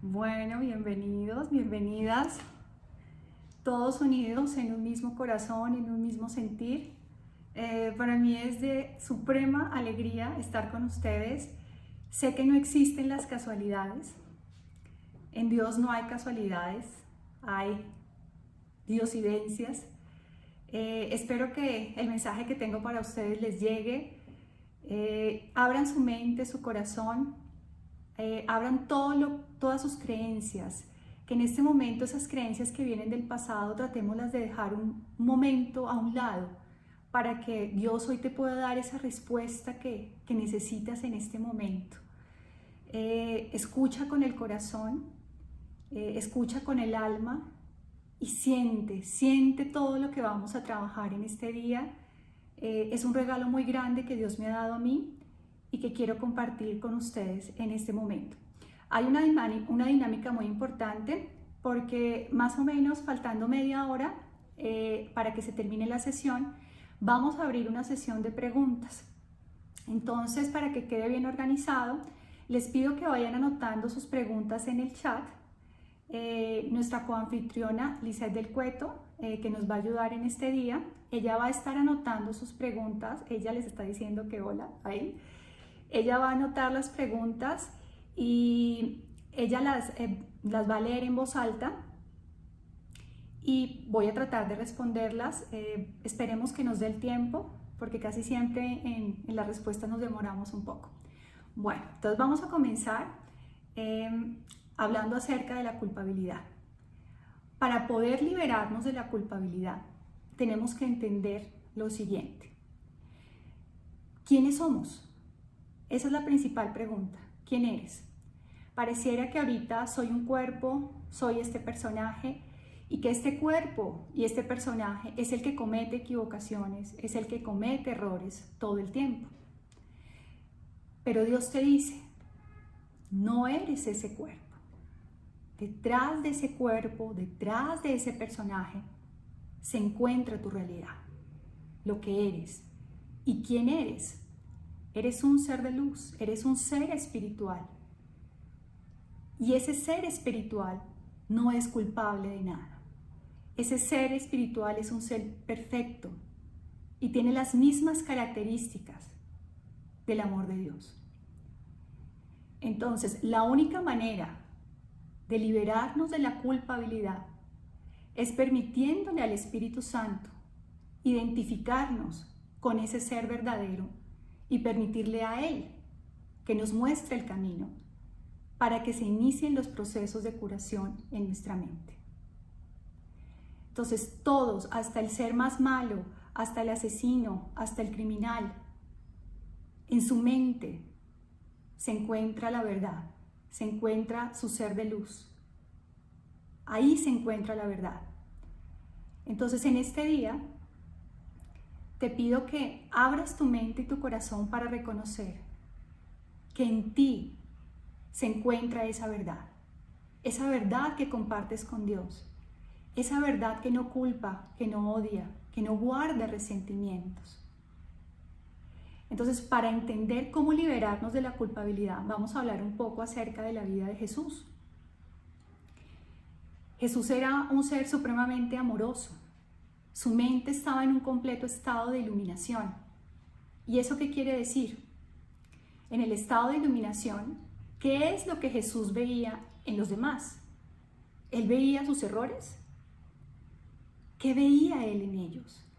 Bueno, bienvenidos, bienvenidas, todos unidos en un mismo corazón, en un mismo sentir. Para mí es de suprema alegría estar con ustedes. Sé que no existen las casualidades. En Dios no hay casualidades, hay diosidencias. Espero que el mensaje que tengo para ustedes les llegue. Abran su mente, su corazón. Abran todas sus creencias, que en este momento esas creencias que vienen del pasado tratémoslas de dejar un momento a un lado para que Dios hoy te pueda dar esa respuesta que necesitas en este momento. Escucha con el corazón, escucha con el alma y siente todo lo que vamos a trabajar en este día. Es un regalo muy grande que Dios me ha dado a mí y que quiero compartir con ustedes en este momento. Hay una dinámica muy importante porque más o menos faltando media hora para que se termine la sesión, vamos a abrir una sesión de preguntas. Entonces, para que quede bien organizado, les pido que vayan anotando sus preguntas en el chat. Nuestra coanfitriona Lizeth del Cueto, que nos va a ayudar en este día, ella va a estar anotando sus preguntas. Ella les está diciendo que hola ahí. Ella va a anotar las preguntas y ella las va a leer en voz alta y voy a tratar de responderlas. Esperemos que nos dé el tiempo porque casi siempre en la respuesta nos demoramos un poco. Bueno, entonces vamos a comenzar hablando acerca de la culpabilidad. Para poder liberarnos de la culpabilidad tenemos que entender lo siguiente. ¿Quiénes somos? Esa es la principal pregunta. ¿Quién eres? Pareciera que ahorita soy un cuerpo, soy este personaje, y que este cuerpo y este personaje es el que comete equivocaciones, es el que comete errores todo el tiempo. Pero Dios te dice, no eres ese cuerpo. Detrás de ese cuerpo, detrás de ese personaje, se encuentra tu realidad, lo que eres y quién eres. Eres un ser de luz, eres un ser espiritual. Y ese ser espiritual no es culpable de nada. Ese ser espiritual es un ser perfecto y tiene las mismas características del amor de Dios. Entonces, la única manera de liberarnos de la culpabilidad es permitiéndole al Espíritu Santo identificarnos con ese ser verdadero y permitirle a Él que nos muestre el camino para que se inicien los procesos de curación en nuestra mente. Entonces todos, hasta el ser más malo, hasta el asesino, hasta el criminal, en su mente se encuentra la verdad, se encuentra su ser de luz. Ahí se encuentra la verdad. Entonces en este día te pido que abras tu mente y tu corazón para reconocer que en ti se encuentra esa verdad que compartes con Dios, esa verdad que no culpa, que no odia, que no guarda resentimientos. Entonces, para entender cómo liberarnos de la culpabilidad, vamos a hablar un poco acerca de la vida de Jesús. Jesús era un ser supremamente amoroso. Su mente estaba en un completo estado de iluminación. ¿Y eso qué quiere decir? En el estado de iluminación, ¿qué es lo que Jesús veía en los demás? ¿Él veía sus errores? ¿Qué veía Él en ellos?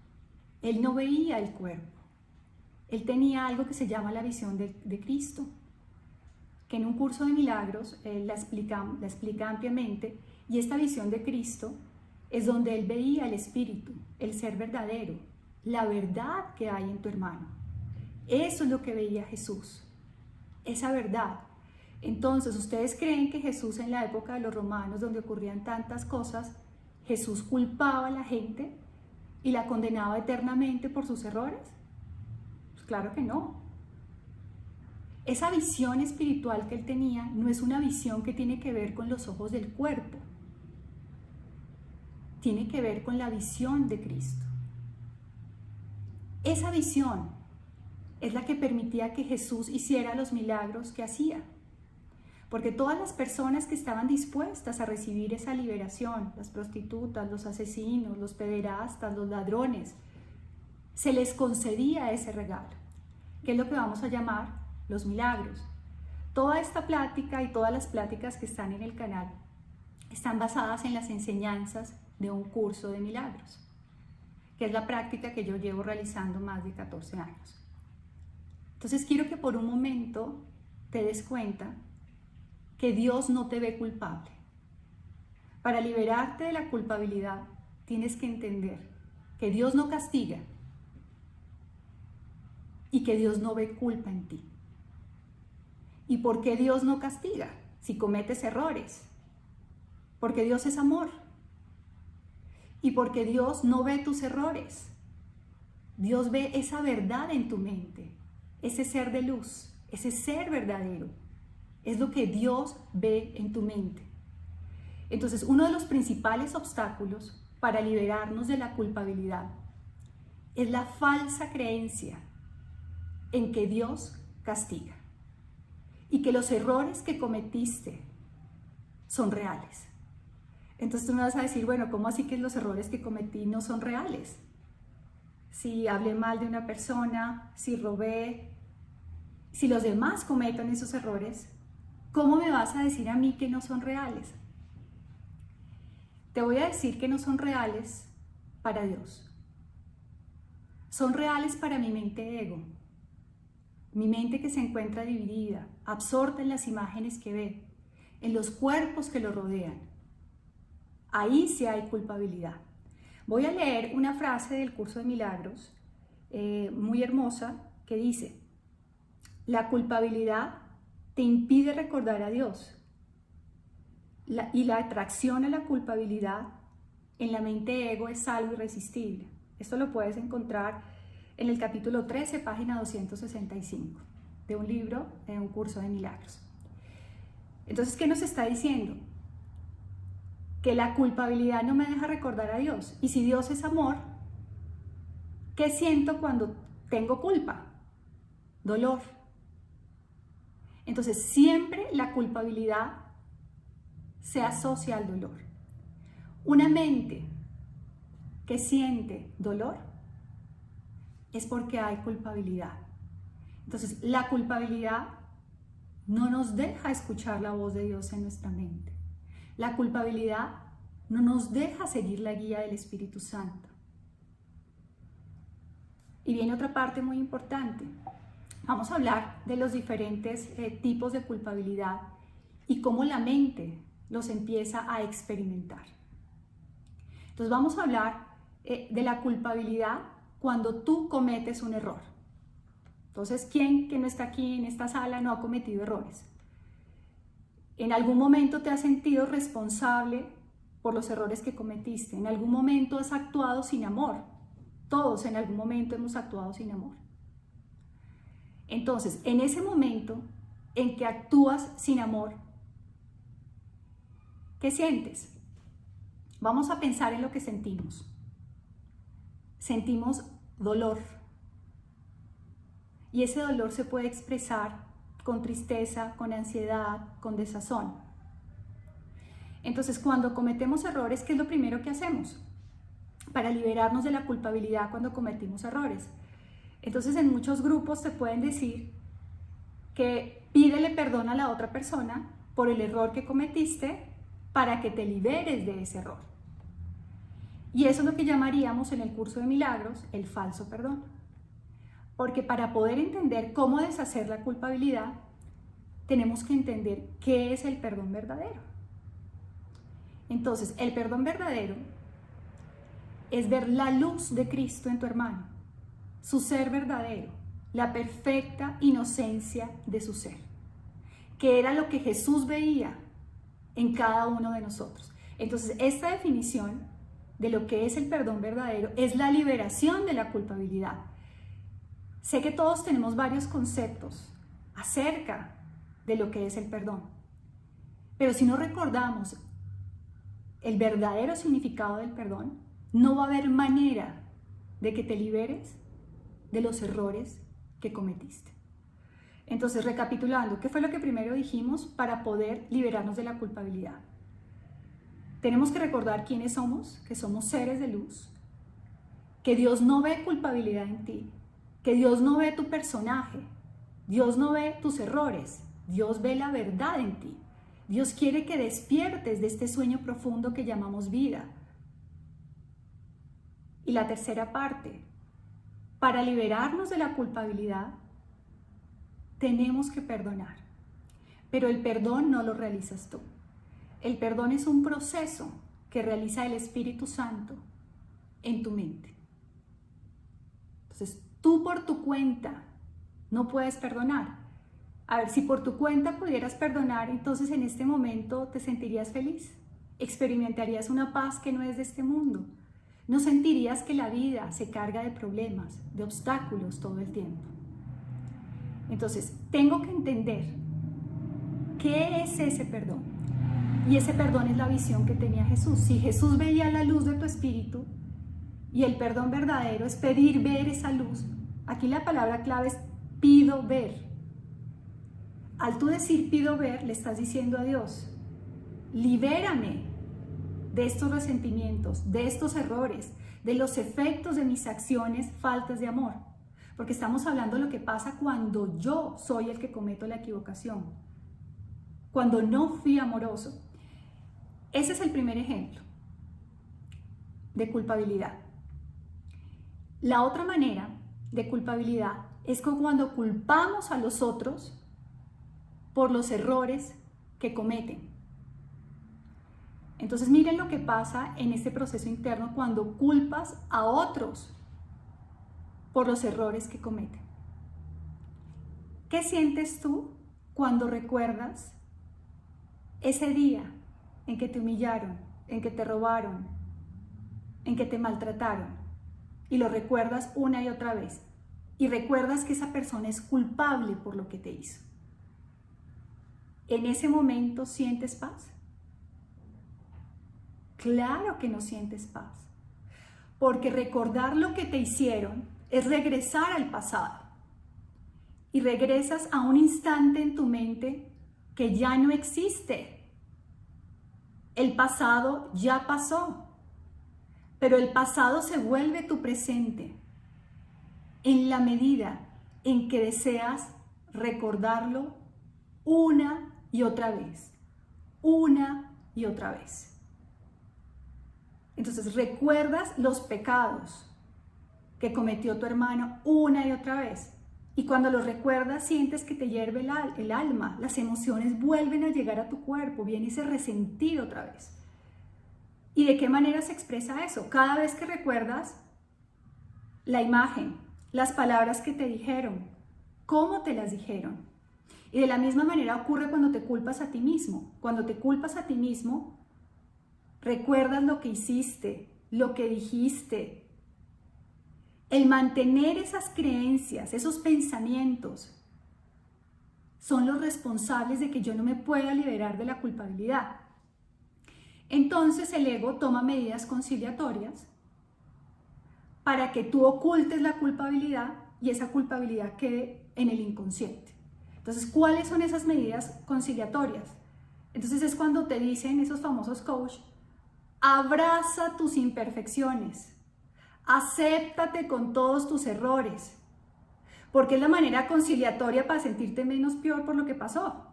Él no veía el cuerpo. Él tenía algo que se llama la visión de Cristo, que en un curso de milagros Él la explica ampliamente, y esta visión de Cristo es donde Él veía el Espíritu, el ser verdadero, la verdad que hay en tu hermano. Eso es lo que veía Jesús, esa verdad. Entonces, ¿ustedes creen que Jesús en la época de los romanos, donde ocurrían tantas cosas, Jesús culpaba a la gente y la condenaba eternamente por sus errores? Pues claro que no. Esa visión espiritual que él tenía no es una visión que tiene que ver con los ojos del cuerpo. Tiene que ver con la visión de Cristo. Esa visión es la que permitía que Jesús hiciera los milagros que hacía. porque todas las personas que estaban dispuestas a recibir esa liberación, las prostitutas, los asesinos, los pederastas, los ladrones, se les concedía ese regalo, que es lo que vamos a llamar los milagros. Toda esta plática y todas las pláticas que están en el canal están basadas en las enseñanzas de un curso de milagros, que es la práctica que yo llevo realizando más de 14 años. Entonces quiero que por un momento te des cuenta que Dios no te ve culpable. Para liberarte de la culpabilidad tienes que entender que Dios no castiga y que Dios no ve culpa en ti. ¿Y por qué Dios no castiga si cometes errores? Porque Dios es amor. Y porque Dios no ve tus errores. Dios ve esa verdad en tu mente, ese ser de luz, ese ser verdadero. Es lo que Dios ve en tu mente. Entonces, uno de los principales obstáculos para liberarnos de la culpabilidad es la falsa creencia en que Dios castiga y que los errores que cometiste son reales. Entonces tú me vas a decir, bueno, ¿cómo así que los errores que cometí no son reales? Si hablé mal de una persona, si robé, si los demás cometan esos errores, ¿cómo me vas a decir a mí que no son reales? Te voy a decir que no son reales para Dios. Son reales para mi mente ego. Mi mente que se encuentra dividida, absorta en las imágenes que ve, en los cuerpos que lo rodean. Ahí sí hay culpabilidad. Voy a leer una frase del curso de milagros muy hermosa que dice: la culpabilidad te impide recordar a Dios y la atracción a la culpabilidad en la mente ego es algo irresistible. Esto lo puedes encontrar en el capítulo 13, página 265 de un libro, de un curso de milagros. Entonces, ¿qué nos está diciendo? Que la culpabilidad no me deja recordar a Dios. Y si Dios es amor, ¿qué siento cuando tengo culpa? Dolor. Entonces, siempre la culpabilidad se asocia al dolor. Una mente que siente dolor es porque hay culpabilidad. Entonces, la culpabilidad no nos deja escuchar la voz de Dios en nuestra mente. La culpabilidad no nos deja seguir la guía del Espíritu Santo. Y viene otra parte muy importante. Vamos a hablar de los diferentes tipos de culpabilidad y cómo la mente los empieza a experimentar. Entonces vamos a hablar de la culpabilidad cuando tú cometes un error. Entonces, ¿quién que no está aquí en esta sala no ha cometido errores? En algún momento te has sentido responsable por los errores que cometiste. En algún momento has actuado sin amor. Todos en algún momento hemos actuado sin amor. Entonces, en ese momento en que actúas sin amor, ¿qué sientes? Vamos a pensar en lo que sentimos. Sentimos dolor. Y ese dolor se puede expresar con tristeza, con ansiedad, con desazón. Entonces, cuando cometemos errores, ¿qué es lo primero que hacemos para liberarnos de la culpabilidad cuando cometimos errores? Entonces, en muchos grupos te pueden decir que pídele perdón a la otra persona por el error que cometiste para que te liberes de ese error. Y eso es lo que llamaríamos en el curso de milagros el falso perdón. Porque para poder entender cómo deshacer la culpabilidad, tenemos que entender qué es el perdón verdadero. Entonces, el perdón verdadero es ver la luz de Cristo en tu hermano, su ser verdadero, la perfecta inocencia de su ser, que era lo que Jesús veía en cada uno de nosotros. Entonces, esta definición de lo que es el perdón verdadero es la liberación de la culpabilidad. Sé que todos tenemos varios conceptos acerca de lo que es el perdón, pero si no recordamos el verdadero significado del perdón, no va a haber manera de que te liberes de los errores que cometiste. Entonces, recapitulando, ¿qué fue lo que primero dijimos para poder liberarnos de la culpabilidad? Tenemos que recordar quiénes somos, que somos seres de luz, que Dios no ve culpabilidad en ti, que Dios no ve tu personaje, Dios no ve tus errores, Dios ve la verdad en ti. Dios quiere que despiertes de este sueño profundo que llamamos vida. Y la tercera parte, para liberarnos de la culpabilidad, tenemos que perdonar. Pero el perdón no lo realizas tú. El perdón es un proceso que realiza el Espíritu Santo en tu mente. Entonces, tú por tu cuenta no puedes perdonar. A ver, si por tu cuenta pudieras perdonar, entonces en este momento te sentirías feliz. Experimentarías una paz que no es de este mundo. No sentirías que la vida se carga de problemas, de obstáculos todo el tiempo. Entonces, tengo que entender qué es ese perdón. Y ese perdón es la visión que tenía Jesús. Si Jesús veía la luz de tu espíritu, y el perdón verdadero es pedir ver esa luz, aquí la palabra clave es pido ver. Al tú decir pido ver, le estás diciendo a Dios, libérame de estos resentimientos, de estos errores, de los efectos de mis acciones, faltas de amor. Porque estamos hablando de lo que pasa cuando yo soy el que cometo la equivocación, cuando no fui amoroso. Ese es el primer ejemplo de culpabilidad. La otra manera de culpabilidad es cuando culpamos a los otros por los errores que cometen. Entonces miren lo que pasa en este proceso interno cuando culpas a otros por los errores que cometen. ¿Qué sientes tú cuando recuerdas ese día en que te humillaron, en que te robaron, en que te maltrataron? Y lo recuerdas una y otra vez. Y recuerdas que esa persona es culpable por lo que te hizo. ¿En ese momento sientes paz? Claro que no sientes paz. Porque recordar lo que te hicieron es regresar al pasado. Y regresas a un instante en tu mente que ya no existe. El pasado ya pasó. Pero el pasado se vuelve tu presente en la medida en que deseas recordarlo una y otra vez, una y otra vez. Entonces recuerdas los pecados que cometió tu hermano una y otra vez. Y cuando los recuerdas sientes que te hierve el alma, las emociones vuelven a llegar a tu cuerpo, viene ese resentir otra vez. ¿Y de qué manera se expresa eso? Cada vez que recuerdas la imagen, las palabras que te dijeron, cómo te las dijeron. Y de la misma manera ocurre cuando te culpas a ti mismo. Cuando te culpas a ti mismo, recuerdas lo que hiciste, lo que dijiste. El mantener esas creencias, esos pensamientos, son los responsables de que yo no me pueda liberar de la culpabilidad. Entonces el ego toma medidas conciliatorias para que tú ocultes la culpabilidad y esa culpabilidad quede en el inconsciente. Entonces, ¿cuáles son esas medidas conciliatorias? Entonces es cuando te dicen esos famosos coach, abraza tus imperfecciones, acéptate con todos tus errores, porque es la manera conciliatoria para sentirte menos peor por lo que pasó.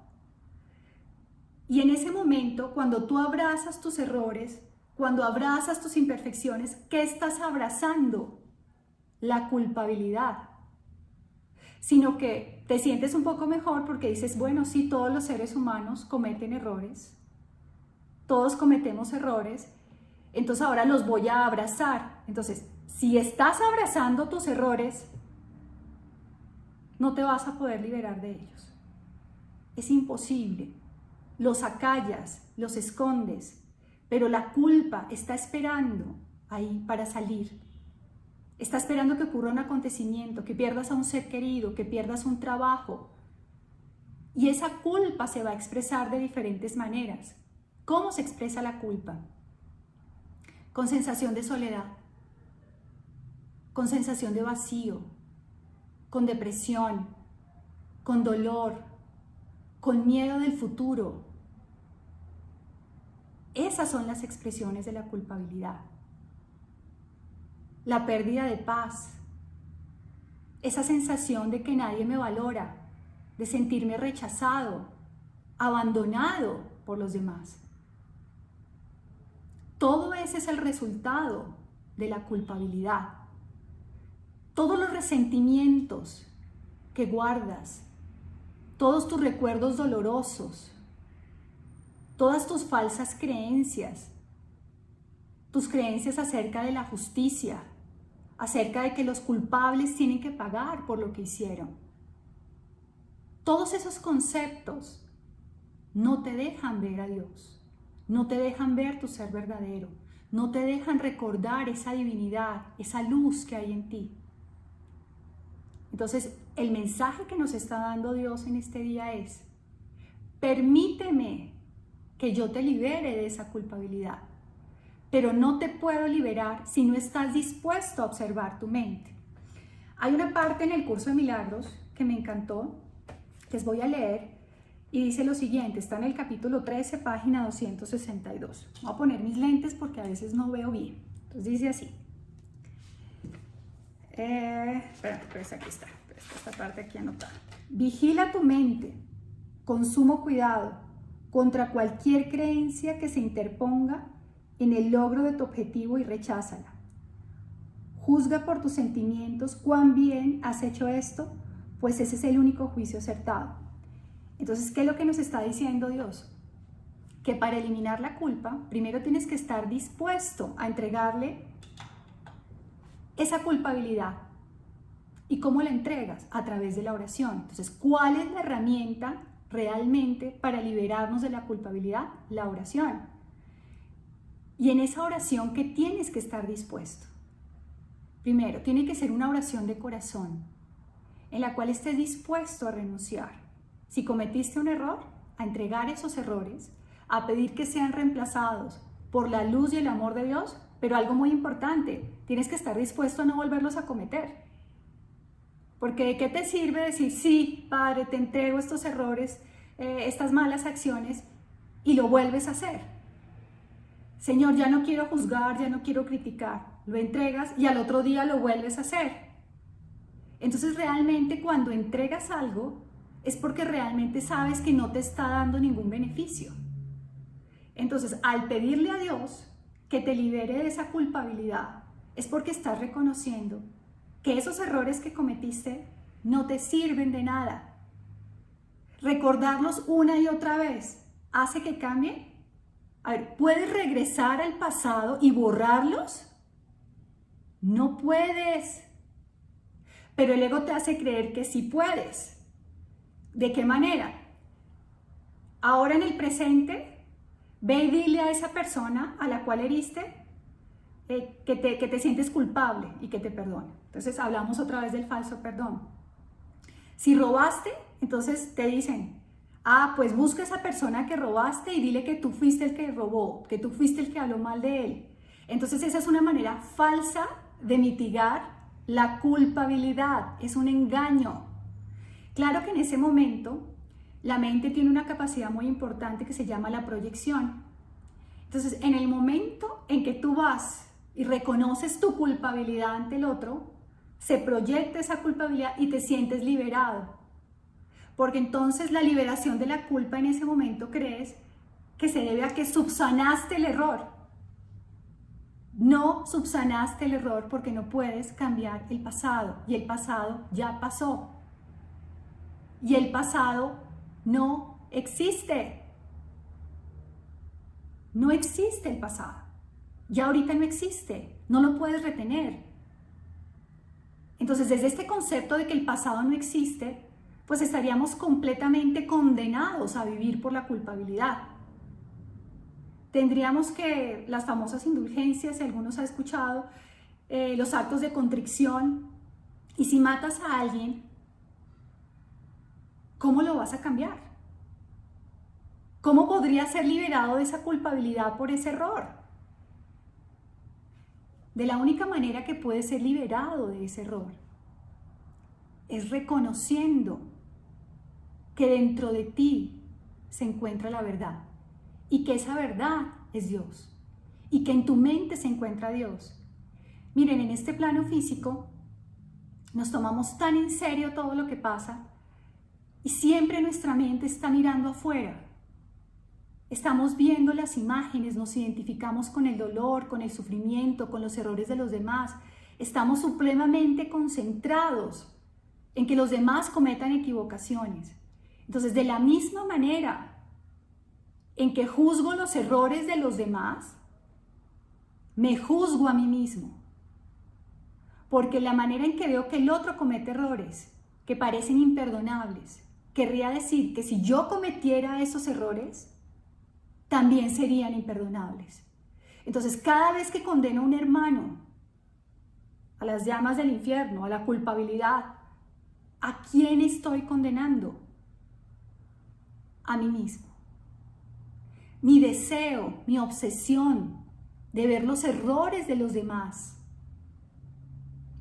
Y en ese momento, cuando tú abrazas tus errores, cuando abrazas tus imperfecciones, ¿qué estás abrazando? La culpabilidad. Sino que te sientes un poco mejor porque dices, bueno, sí, todos los seres humanos cometen errores, todos cometemos errores, entonces ahora los voy a abrazar. Entonces, si estás abrazando tus errores, no te vas a poder liberar de ellos. Es imposible. Los acallas, los escondes, pero la culpa está esperando ahí para salir. Está esperando que ocurra un acontecimiento, que pierdas a un ser querido, que pierdas un trabajo. Y esa culpa se va a expresar de diferentes maneras. ¿Cómo se expresa la culpa? Con sensación de soledad, con sensación de vacío, con depresión, con dolor, con miedo del futuro. Esas son las expresiones de la culpabilidad. La pérdida de paz, esa sensación de que nadie me valora, de sentirme rechazado, abandonado por los demás. Todo ese es el resultado de la culpabilidad. Todos los resentimientos que guardas, todos tus recuerdos dolorosos, todas tus falsas creencias, tus creencias acerca de la justicia, acerca de que los culpables tienen que pagar por lo que hicieron. Todos esos conceptos no te dejan ver a Dios, no te dejan ver tu ser verdadero, no te dejan recordar esa divinidad, esa luz que hay en ti. Entonces, el mensaje que nos está dando Dios en este día es: permíteme que yo te libere de esa culpabilidad, pero no te puedo liberar si no estás dispuesto a observar tu mente. Hay una parte en el curso de milagros que me encantó, que les voy a leer, y dice lo siguiente, está en el capítulo 13, página 262. Voy a poner mis lentes porque a veces no veo bien. Entonces dice así. Pues aquí está, esta parte aquí anotada. Vigila tu mente con sumo cuidado contra cualquier creencia que se interponga en el logro de tu objetivo y recházala. Juzga por tus sentimientos cuán bien has hecho esto, pues ese es el único juicio acertado. Entonces, ¿qué es lo que nos está diciendo Dios? Que para eliminar la culpa, primero tienes que estar dispuesto a entregarle esa culpabilidad. ¿Y cómo la entregas? A través de la oración. Entonces, ¿cuál es la herramienta realmente para liberarnos de la culpabilidad? La oración. Y en esa oración, ¿qué tienes que estar dispuesto? Primero, tiene que ser una oración de corazón, en la cual estés dispuesto a renunciar. Si cometiste un error, a entregar esos errores, a pedir que sean reemplazados por la luz y el amor de Dios, pero algo muy importante, tienes que estar dispuesto a no volverlos a cometer. Porque ¿de qué te sirve decir, sí, Padre, te entrego estos errores, estas malas acciones, y lo vuelves a hacer? Señor, ya no quiero juzgar, ya no quiero criticar. Lo entregas y al otro día lo vuelves a hacer. Entonces realmente cuando entregas algo es porque realmente sabes que no te está dando ningún beneficio. Entonces al pedirle a Dios que te libere de esa culpabilidad es porque estás reconociendo que esos errores que cometiste no te sirven de nada. Recordarlos una y otra vez hace que cambie. A ver, ¿puedes regresar al pasado y borrarlos? No puedes. Pero el ego te hace creer que sí puedes. ¿De qué manera? Ahora en el presente, ve y dile a esa persona a la cual heriste que te sientes culpable y que te perdone. Entonces hablamos otra vez del falso perdón. Si robaste, entonces te dicen, pues busca a esa persona que robaste y dile que tú fuiste el que robó, que tú fuiste el que habló mal de él. Entonces esa es una manera falsa de mitigar la culpabilidad, es un engaño. Claro que en ese momento la mente tiene una capacidad muy importante que se llama la proyección. Entonces en el momento en que tú vas y reconoces tu culpabilidad ante el otro, se proyecta esa culpabilidad y te sientes liberado. Porque entonces la liberación de la culpa en ese momento crees que se debe a que subsanaste el error. No subsanaste el error porque no puedes cambiar el pasado y el pasado ya pasó. Y el pasado no existe. No existe el pasado. Ya ahorita no existe. No lo puedes retener. Entonces, desde este concepto de que el pasado no existe, pues estaríamos completamente condenados a vivir por la culpabilidad. Tendríamos que, las famosas indulgencias, si algunos han escuchado, los actos de contrición, y si matas a alguien, ¿cómo lo vas a cambiar? ¿Cómo podrías ser liberado de esa culpabilidad por ese error? De la única manera que puedes ser liberado de ese error es reconociendo que dentro de ti se encuentra la verdad y que esa verdad es Dios y que en tu mente se encuentra Dios. Miren, en este plano físico nos tomamos tan en serio todo lo que pasa y siempre nuestra mente está mirando afuera. Estamos viendo las imágenes, nos identificamos con el dolor, con el sufrimiento, con los errores de los demás. Estamos supremamente concentrados en que los demás cometan equivocaciones. Entonces, de la misma manera en que juzgo los errores de los demás, me juzgo a mí mismo. Porque la manera en que veo que el otro comete errores que parecen imperdonables, querría decir que si yo cometiera esos errores, también serían imperdonables. Entonces, cada vez que condeno a un hermano a las llamas del infierno, a la culpabilidad, ¿a quién estoy condenando? A mí mismo. Mi deseo, mi obsesión de ver los errores de los demás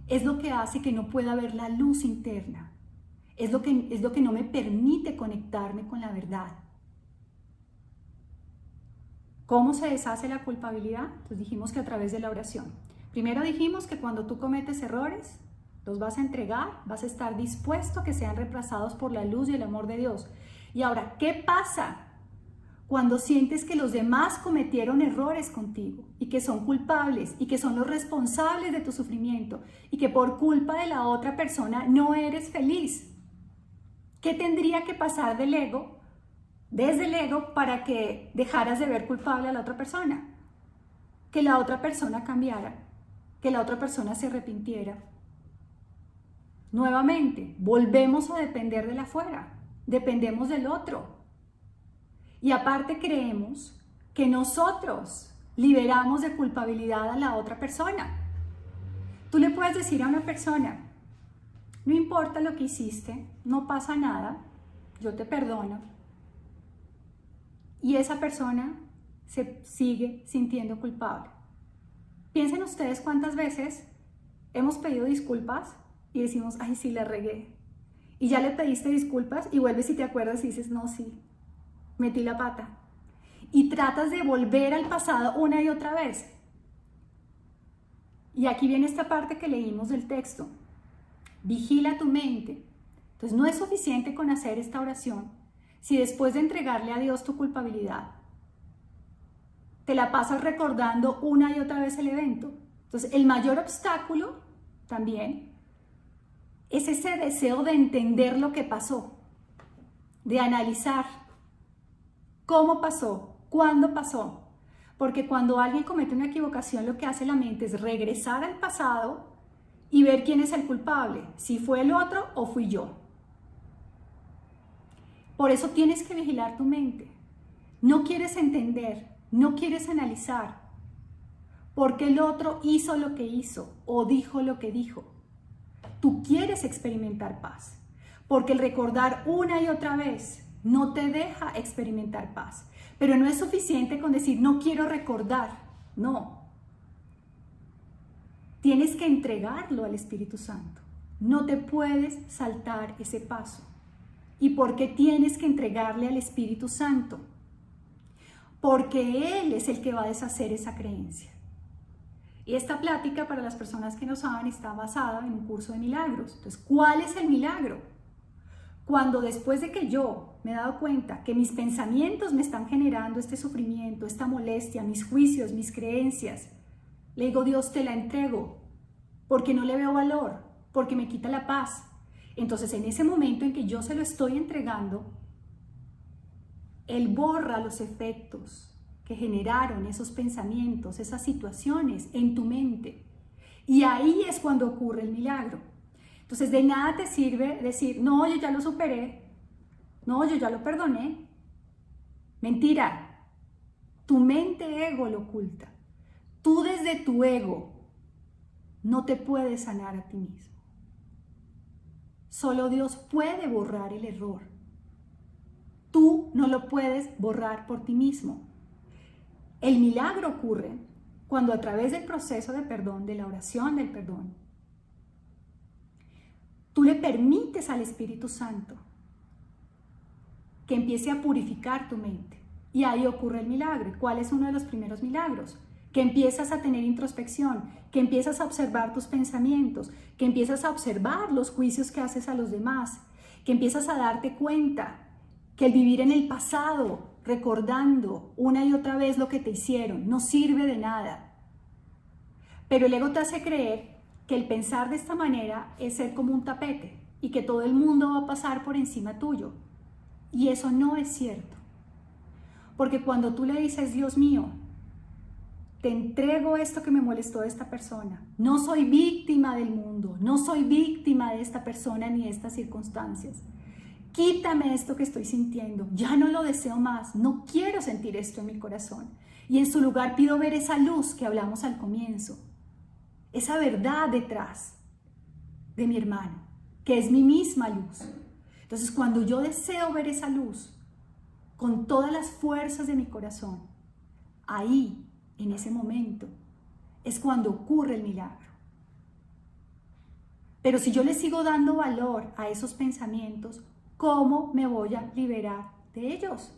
es lo que hace que no pueda ver la luz interna. Es lo que no me permite conectarme con la verdad. ¿Cómo se deshace la culpabilidad? Pues dijimos que a través de la oración. Primero dijimos que cuando tú cometes errores, los vas a entregar, vas a estar dispuesto a que sean reemplazados por la luz y el amor de Dios. Y ahora, ¿qué pasa cuando sientes que los demás cometieron errores contigo y que son culpables y que son los responsables de tu sufrimiento y que por culpa de la otra persona no eres feliz? ¿Qué tendría que pasar desde el ego, para que dejaras de ver culpable a la otra persona? Que la otra persona cambiara, que la otra persona se arrepintiera. Nuevamente, volvemos a depender del afuera, dependemos del otro. Y aparte creemos que nosotros liberamos de culpabilidad a la otra persona. Tú le puedes decir a una persona, no importa lo que hiciste, no pasa nada, yo te perdono. Y esa persona se sigue sintiendo culpable. Piensen ustedes cuántas veces hemos pedido disculpas y decimos, ay, sí, la regué. Y ya le pediste disculpas y vuelves y te acuerdas y dices, no, sí, metí la pata. Y tratas de volver al pasado una y otra vez. Y aquí viene esta parte que leímos del texto. Vigila tu mente. Entonces no es suficiente con hacer esta oración si después de entregarle a Dios tu culpabilidad te la pasas recordando una y otra vez el evento. Entonces el mayor obstáculo también es ese deseo de entender lo que pasó, de analizar cómo pasó, cuándo pasó. Porque cuando alguien comete una equivocación, lo que hace la mente es regresar al pasado y ver quién es el culpable, si fue el otro o fui yo. Por eso tienes que vigilar tu mente. No quieres entender, no quieres analizar por qué el otro hizo lo que hizo o dijo lo que dijo. Tú quieres experimentar paz, porque el recordar una y otra vez no te deja experimentar paz. Pero no es suficiente con decir, no quiero recordar. No. Tienes que entregarlo al Espíritu Santo. No te puedes saltar ese paso. ¿Y por qué tienes que entregarle al Espíritu Santo? Porque Él es el que va a deshacer esa creencia. Y esta plática, para las personas que no saben, está basada en un curso de milagros. Entonces, ¿cuál es el milagro? Cuando después de que yo me he dado cuenta que mis pensamientos me están generando este sufrimiento, esta molestia, mis juicios, mis creencias, le digo, Dios, te la entrego, porque no le veo valor, porque me quita la paz. Entonces, en ese momento en que yo se lo estoy entregando, Él borra los efectos que generaron esos pensamientos, esas situaciones en tu mente. Y ahí es cuando ocurre el milagro. Entonces, de nada te sirve decir, no, yo ya lo superé, no, yo ya lo perdoné. Mentira, tu mente ego lo oculta. Tú desde tu ego no te puedes sanar a ti mismo. Solo Dios puede borrar el error. Tú no lo puedes borrar por ti mismo. El milagro ocurre cuando a través del proceso de perdón, de la oración del perdón, tú le permites al Espíritu Santo que empiece a purificar tu mente. Y ahí ocurre el milagro. ¿Cuál es uno de los primeros milagros? Que empiezas a tener introspección, que empiezas a observar tus pensamientos, que empiezas a observar los juicios que haces a los demás, que empiezas a darte cuenta que el vivir en el pasado, recordando una y otra vez lo que te hicieron, no sirve de nada. Pero el ego te hace creer que el pensar de esta manera es ser como un tapete y que todo el mundo va a pasar por encima tuyo. Y eso no es cierto. Porque cuando tú le dices, Dios mío, te entrego esto que me molestó de esta persona, no soy víctima del mundo, no soy víctima de esta persona ni de estas circunstancias, quítame esto que estoy sintiendo, ya no lo deseo más, no quiero sentir esto en mi corazón. Y en su lugar pido ver esa luz que hablamos al comienzo, esa verdad detrás de mi hermano, que es mi misma luz. Entonces, cuando yo deseo ver esa luz con todas las fuerzas de mi corazón, ahí, en ese momento, es cuando ocurre el milagro. Pero si yo le sigo dando valor a esos pensamientos, ¿cómo me voy a liberar de ellos?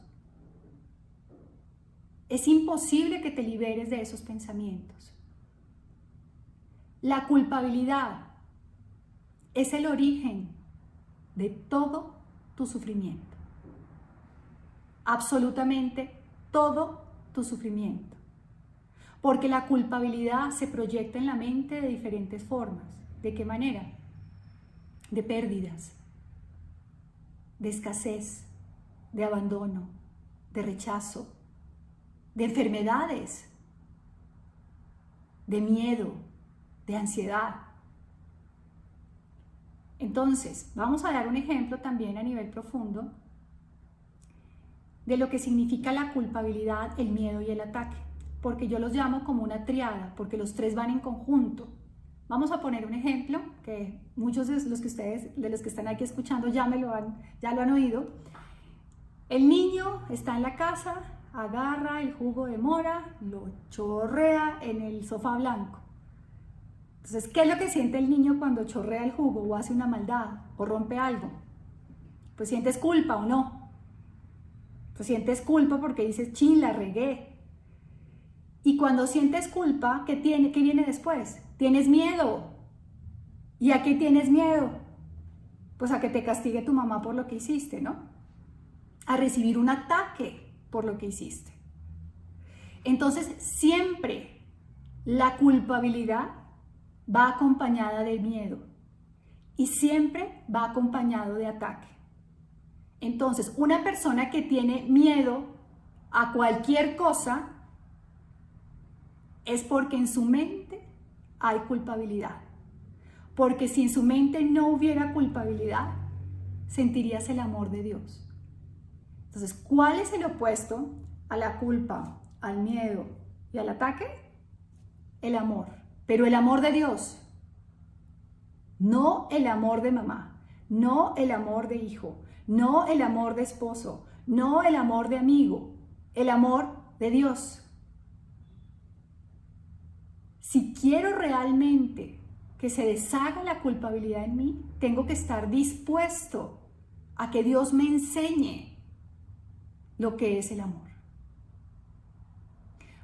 Es imposible que te liberes de esos pensamientos. La culpabilidad es el origen de todo tu sufrimiento. Absolutamente todo tu sufrimiento. Porque la culpabilidad se proyecta en la mente de diferentes formas. ¿De qué manera? De pérdidas, de escasez, de abandono, de rechazo, de enfermedades, de miedo, de ansiedad. Entonces, vamos a dar un ejemplo también a nivel profundo de lo que significa la culpabilidad, el miedo y el ataque, porque yo los llamo como una triada, porque los tres van en conjunto. Vamos a poner un ejemplo que muchos de los que están aquí escuchando ya lo han oído. El niño está en la casa, agarra el jugo de mora, lo chorrea en el sofá blanco. Entonces, ¿qué es lo que siente el niño cuando chorrea el jugo o hace una maldad o rompe algo? Pues sientes culpa o no. Pues sientes culpa porque dices, chin, la regué. Y cuando sientes culpa, ¿qué viene después? Tienes miedo. ¿Y a qué tienes miedo? Pues a que te castigue tu mamá por lo que hiciste, ¿no? A recibir un ataque por lo que hiciste. Entonces, siempre la culpabilidad va acompañada de miedo y siempre va acompañado de ataque. Entonces, una persona que tiene miedo a cualquier cosa es porque en su mente hay culpabilidad. Porque si en su mente no hubiera culpabilidad, sentirías el amor de Dios. Entonces, ¿cuál es el opuesto a la culpa, al miedo y al ataque? El amor. Pero el amor de Dios, no el amor de mamá, no el amor de hijo, no el amor de esposo, no el amor de amigo, el amor de Dios. Si quiero realmente que se deshaga la culpabilidad en mí, tengo que estar dispuesto a que Dios me enseñe lo que es el amor.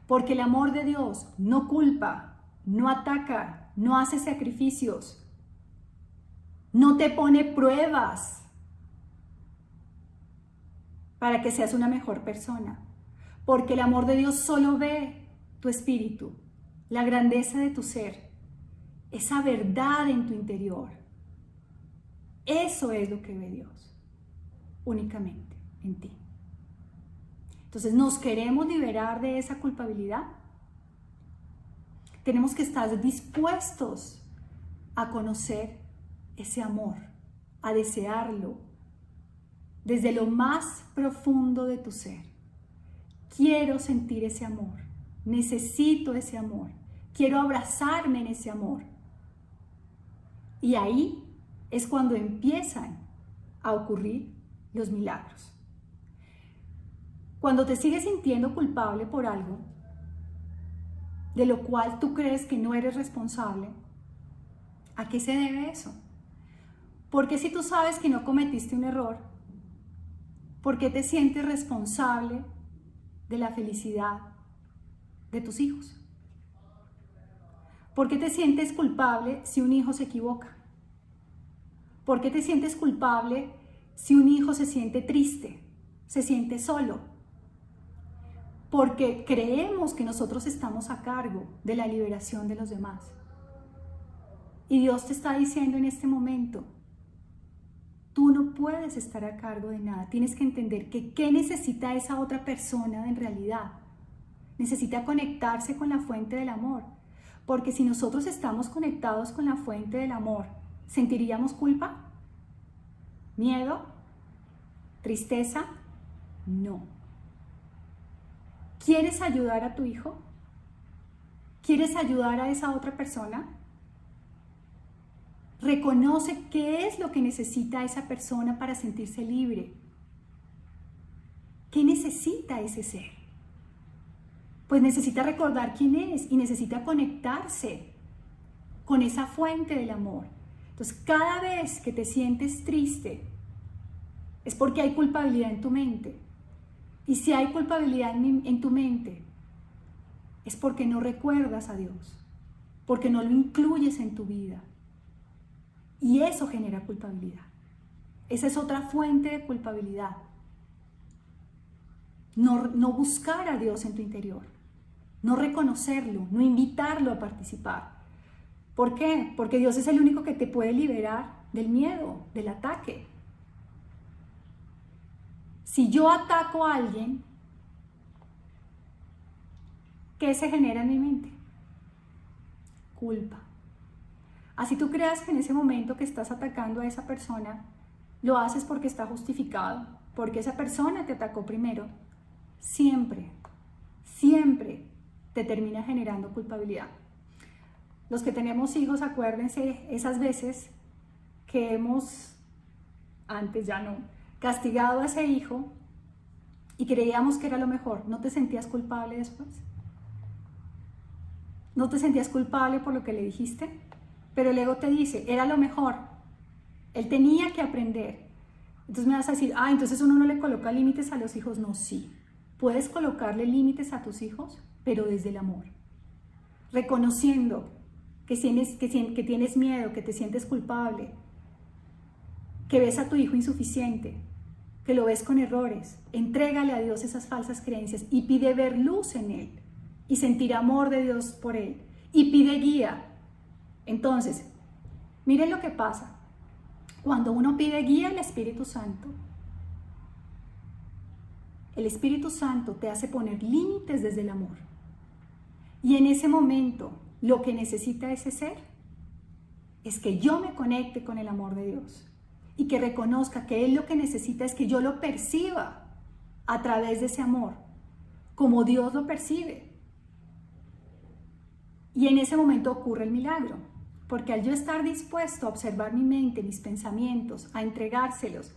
Porque el amor de Dios no culpa, no ataca, no hace sacrificios, no te pone pruebas para que seas una mejor persona. Porque el amor de Dios solo ve tu espíritu, la grandeza de tu ser, esa verdad en tu interior. Eso es lo que ve Dios, únicamente en ti. Entonces, ¿nos queremos liberar de esa culpabilidad? Tenemos que estar dispuestos a conocer ese amor, a desearlo desde lo más profundo de tu ser. Quiero sentir ese amor, necesito ese amor, quiero abrazarme en ese amor. Y ahí es cuando empiezan a ocurrir los milagros. Cuando te sigues sintiendo culpable por algo, de lo cual tú crees que no eres responsable, ¿a qué se debe eso? Porque si tú sabes que no cometiste un error, ¿Por qué te sientes responsable de la felicidad de tus hijos? ¿Por qué te sientes culpable si un hijo se equivoca? ¿Por qué te sientes culpable si un hijo se siente triste, se siente solo? Porque creemos que nosotros estamos a cargo de la liberación de los demás. Y Dios te está diciendo en este momento, tú no puedes estar a cargo de nada. Tienes que entender que qué necesita esa otra persona en realidad. Necesita conectarse con la fuente del amor. Porque si nosotros estamos conectados con la fuente del amor, ¿sentiríamos culpa? ¿Miedo? ¿Tristeza? No. ¿Quieres ayudar a tu hijo? ¿Quieres ayudar a esa otra persona? Reconoce qué es lo que necesita esa persona para sentirse libre. ¿Qué necesita ese ser? Pues necesita recordar quién es y necesita conectarse con esa fuente del amor. Entonces, cada vez que te sientes triste, es porque hay culpabilidad en tu mente. Y si hay culpabilidad en tu mente, es porque no recuerdas a Dios, porque no lo incluyes en tu vida. Y eso genera culpabilidad. Esa es otra fuente de culpabilidad. No buscar a Dios en tu interior, no reconocerlo, no invitarlo a participar. ¿Por qué? Porque Dios es el único que te puede liberar del miedo, del ataque. Si yo ataco a alguien, ¿qué se genera en mi mente? Culpa. Así tú creas que en ese momento que estás atacando a esa persona, lo haces porque está justificado, porque esa persona te atacó primero, siempre te termina generando culpabilidad. Los que tenemos hijos, acuérdense esas veces que hemos, antes ya no, castigado a ese hijo y creíamos que era lo mejor. ¿No te sentías culpable después? ¿No te sentías culpable por lo que le dijiste? Pero el ego te dice, era lo mejor, él tenía que aprender. Entonces me vas a decir, entonces uno no le coloca límites a los hijos. No, sí, puedes colocarle límites a tus hijos, pero desde el amor. Reconociendo que tienes miedo, que te sientes culpable, que ves a tu hijo insuficiente, que lo ves con errores. Entrégale a Dios esas falsas creencias y pide ver luz en él y sentir amor de Dios por él y pide guía. Entonces, miren lo que pasa. Cuando uno pide guía al Espíritu Santo, el Espíritu Santo te hace poner límites desde el amor. Y en ese momento, lo que necesita ese ser es que yo me conecte con el amor de Dios y que reconozca que Él lo que necesita es que yo lo perciba a través de ese amor, como Dios lo percibe. Y en ese momento ocurre el milagro. Porque al yo estar dispuesto a observar mi mente, mis pensamientos, a entregárselos,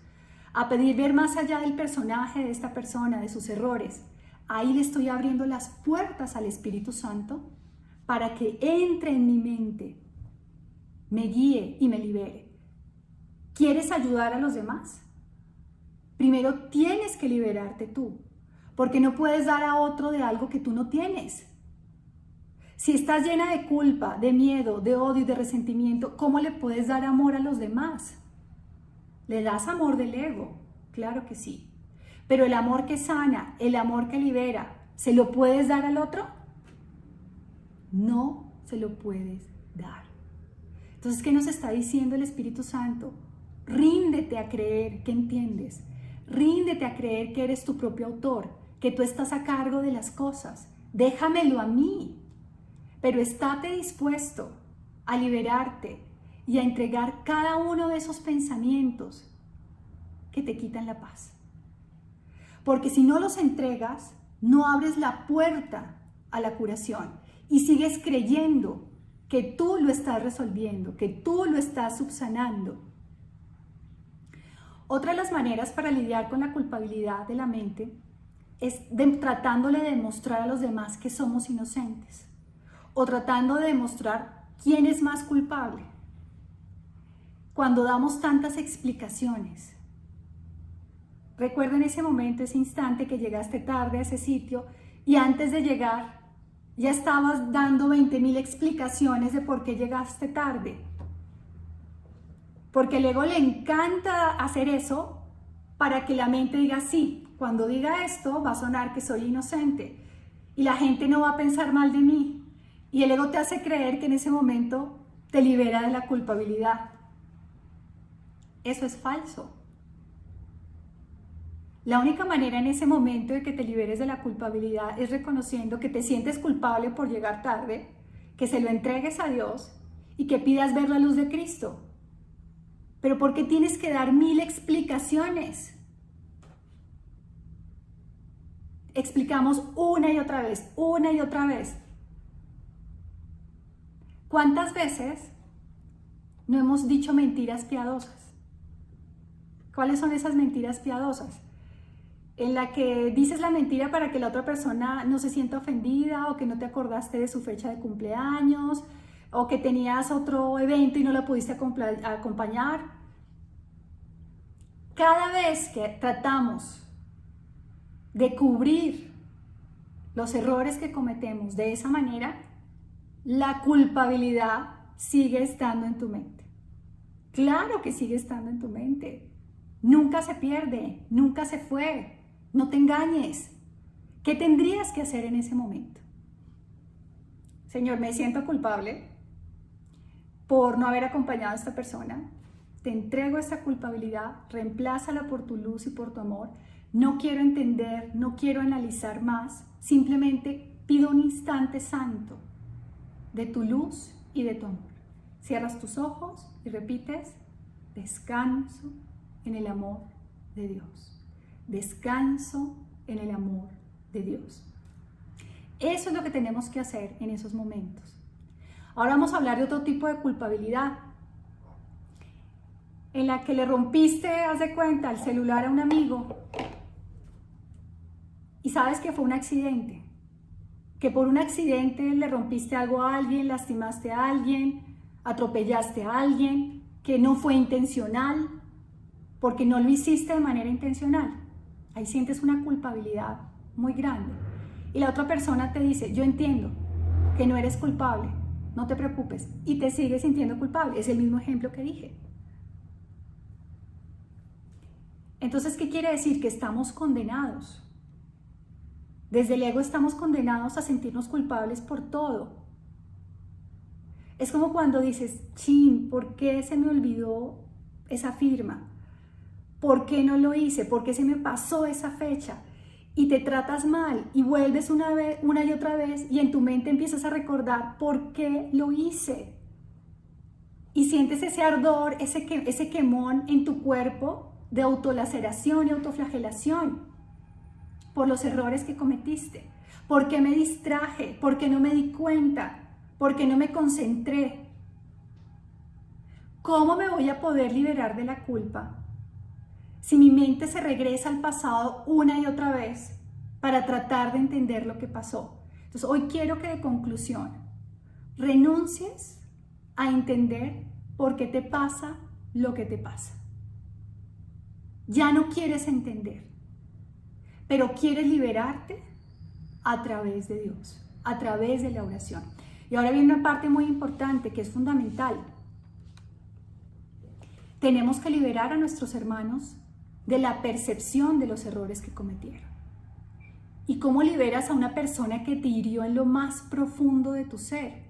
a pedir ver más allá del personaje de esta persona, de sus errores, ahí le estoy abriendo las puertas al Espíritu Santo para que entre en mi mente, me guíe y me libere. ¿Quieres ayudar a los demás? Primero tienes que liberarte tú, porque no puedes dar a otro de algo que tú no tienes. Si estás llena de culpa, de miedo, de odio y de resentimiento, ¿cómo le puedes dar amor a los demás? ¿Le das amor del ego? Claro que sí. Pero el amor que sana, el amor que libera, ¿se lo puedes dar al otro? No se lo puedes dar. Entonces, ¿qué nos está diciendo el Espíritu Santo? Ríndete a creer que entiendes. Ríndete a creer que eres tu propio autor, que tú estás a cargo de las cosas. Déjamelo a mí. Pero estate dispuesto a liberarte y a entregar cada uno de esos pensamientos que te quitan la paz. Porque si no los entregas, no abres la puerta a la curación y sigues creyendo que tú lo estás resolviendo, que tú lo estás subsanando. Otra de las maneras para lidiar con la culpabilidad de la mente es tratándole de demostrar a los demás que somos inocentes. O tratando de demostrar quién es más culpable. Cuando damos tantas explicaciones, Recuerda en ese momento, ese instante que llegaste tarde a ese sitio y antes de llegar ya estabas dando 20.000 explicaciones de por qué llegaste tarde. Porque el ego le encanta hacer eso para que la mente diga sí. Cuando diga esto va a sonar que soy inocente y la gente no va a pensar mal de mí. Y el ego te hace creer que en ese momento te libera de la culpabilidad. Eso es falso. La única manera en ese momento de que te liberes de la culpabilidad es reconociendo que te sientes culpable por llegar tarde, que se lo entregues a Dios y que pidas ver la luz de Cristo. Pero ¿por qué tienes que dar 1000 explicaciones? Explicamos una y otra vez, una y otra vez. ¿Cuántas veces no hemos dicho mentiras piadosas? ¿Cuáles son esas mentiras piadosas? En la que dices la mentira para que la otra persona no se sienta ofendida, o que no te acordaste de su fecha de cumpleaños, o que tenías otro evento y no la pudiste acompañar. Cada vez que tratamos de cubrir los errores que cometemos de esa manera, la culpabilidad sigue estando en tu mente. Claro que sigue estando en tu mente. Nunca se pierde, nunca se fue. No te engañes. ¿Qué tendrías que hacer en ese momento? Señor, me siento culpable por no haber acompañado a esta persona. Te entrego esta culpabilidad, reemplázala por tu luz y por tu amor. No quiero entender, no quiero analizar más. Simplemente pido un instante santo de tu luz y de tu amor. Cierras tus ojos y repites: descanso en el amor de Dios. Descanso en el amor de Dios. Eso es lo que tenemos que hacer en esos momentos. Ahora vamos a hablar de otro tipo de culpabilidad, en la que le rompiste, haz de cuenta, el celular a un amigo y sabes que fue un accidente, que por un accidente le rompiste algo a alguien, lastimaste a alguien, atropellaste a alguien, que no fue intencional, porque no lo hiciste de manera intencional. Ahí sientes una culpabilidad muy grande. Y la otra persona te dice: yo entiendo que no eres culpable, no te preocupes, y te sigues sintiendo culpable. Es el mismo ejemplo que dije. Entonces, ¿qué quiere decir? Que estamos condenados. Desde el ego estamos condenados a sentirnos culpables por todo. Es como cuando dices: chin, ¿por qué se me olvidó esa firma? ¿Por qué no lo hice? ¿Por qué se me pasó esa fecha? Y te tratas mal y vuelves una y otra vez y en tu mente empiezas a recordar por qué lo hice. Y sientes ese ardor, ese quemón en tu cuerpo de autolaceración y autoflagelación por los errores que cometiste. ¿Por qué me distraje? ¿Por qué no me di cuenta? ¿Por qué no me concentré? ¿Cómo me voy a poder liberar de la culpa si mi mente se regresa al pasado una y otra vez para tratar de entender lo que pasó? Entonces, hoy quiero que de conclusión renuncies a entender por qué te pasa lo que te pasa. Ya no quieres entender, pero quieres liberarte a través de Dios, a través de la oración. Y ahora viene una parte muy importante que es fundamental. Tenemos que liberar a nuestros hermanos de la percepción de los errores que cometieron. ¿Y cómo liberas a una persona que te hirió en lo más profundo de tu ser?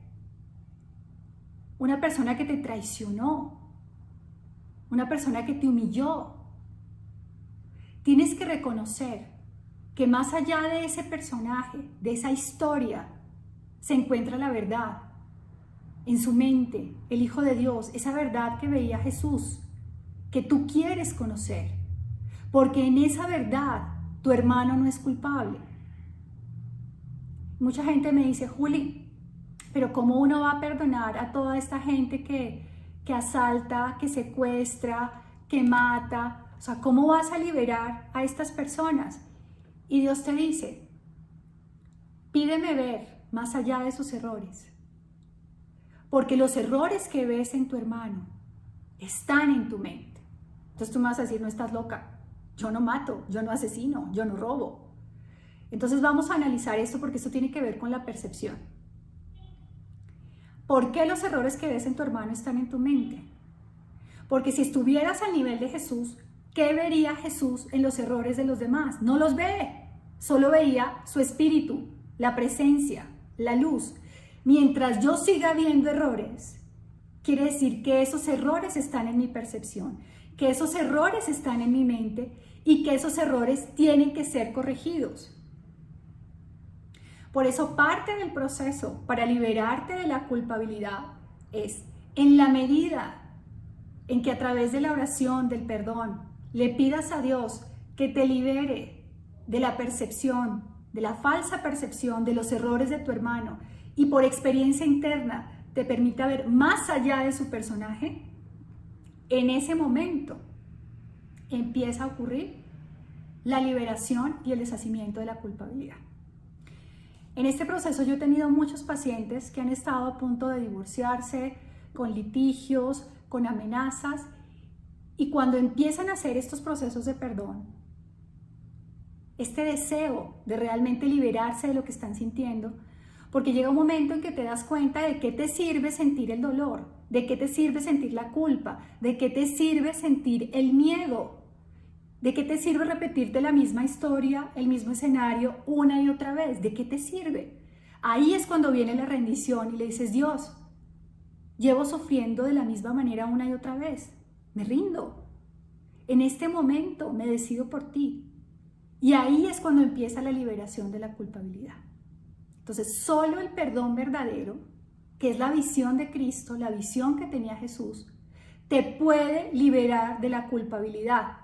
Una persona que te traicionó, una persona que te humilló. Tienes que reconocer que más allá de ese personaje, de esa historia, se encuentra la verdad. En su mente, el Hijo de Dios, esa verdad que veía Jesús, que tú quieres conocer. Porque en esa verdad tu hermano no es culpable. Mucha gente me dice: Juli, pero ¿cómo uno va a perdonar a toda esta gente que asalta, que secuestra, que mata? O sea, ¿cómo vas a liberar a estas personas? Y Dios te dice: pídeme ver más allá de sus errores. Porque los errores que ves en tu hermano están en tu mente. Entonces tú me vas a decir: no, estás loca. yo no mato, yo no asesino, yo no robo. Entonces vamos a analizar esto porque esto tiene que ver con la percepción. ¿Por qué los errores que ves en tu hermano están en tu mente? Porque si estuvieras al nivel de Jesús, ¿qué vería Jesús en los errores de los demás? No los ve, solo veía su espíritu, la presencia, la luz. Mientras yo siga viendo errores, quiere decir que esos errores están en mi percepción, que esos errores están en mi mente y que esos errores tienen que ser corregidos. Por eso parte del proceso para liberarte de la culpabilidad es en la medida en que a través de la oración, del perdón, le pidas a Dios que te libere de la percepción, de la falsa percepción, de los errores de tu hermano y por experiencia interna te permita ver más allá de su personaje, en ese momento empieza a ocurrir la liberación y el deshacimiento de la culpabilidad. En este proceso yo he tenido muchos pacientes que han estado a punto de divorciarse, con litigios, con amenazas, y cuando empiezan a hacer estos procesos de perdón, este deseo de realmente liberarse de lo que están sintiendo, porque llega un momento en que te das cuenta de qué te sirve sentir el dolor, de qué te sirve sentir la culpa, de qué te sirve sentir el miedo, de qué te sirve repetirte la misma historia, el mismo escenario una y otra vez, de qué te sirve. Ahí es cuando viene la rendición y le dices: Dios, llevo sufriendo de la misma manera una y otra vez, me rindo. En este momento me decido por ti. Y ahí es cuando empieza la liberación de la culpabilidad. Entonces, solo el perdón verdadero, que es la visión de Cristo, la visión que tenía Jesús, te puede liberar de la culpabilidad.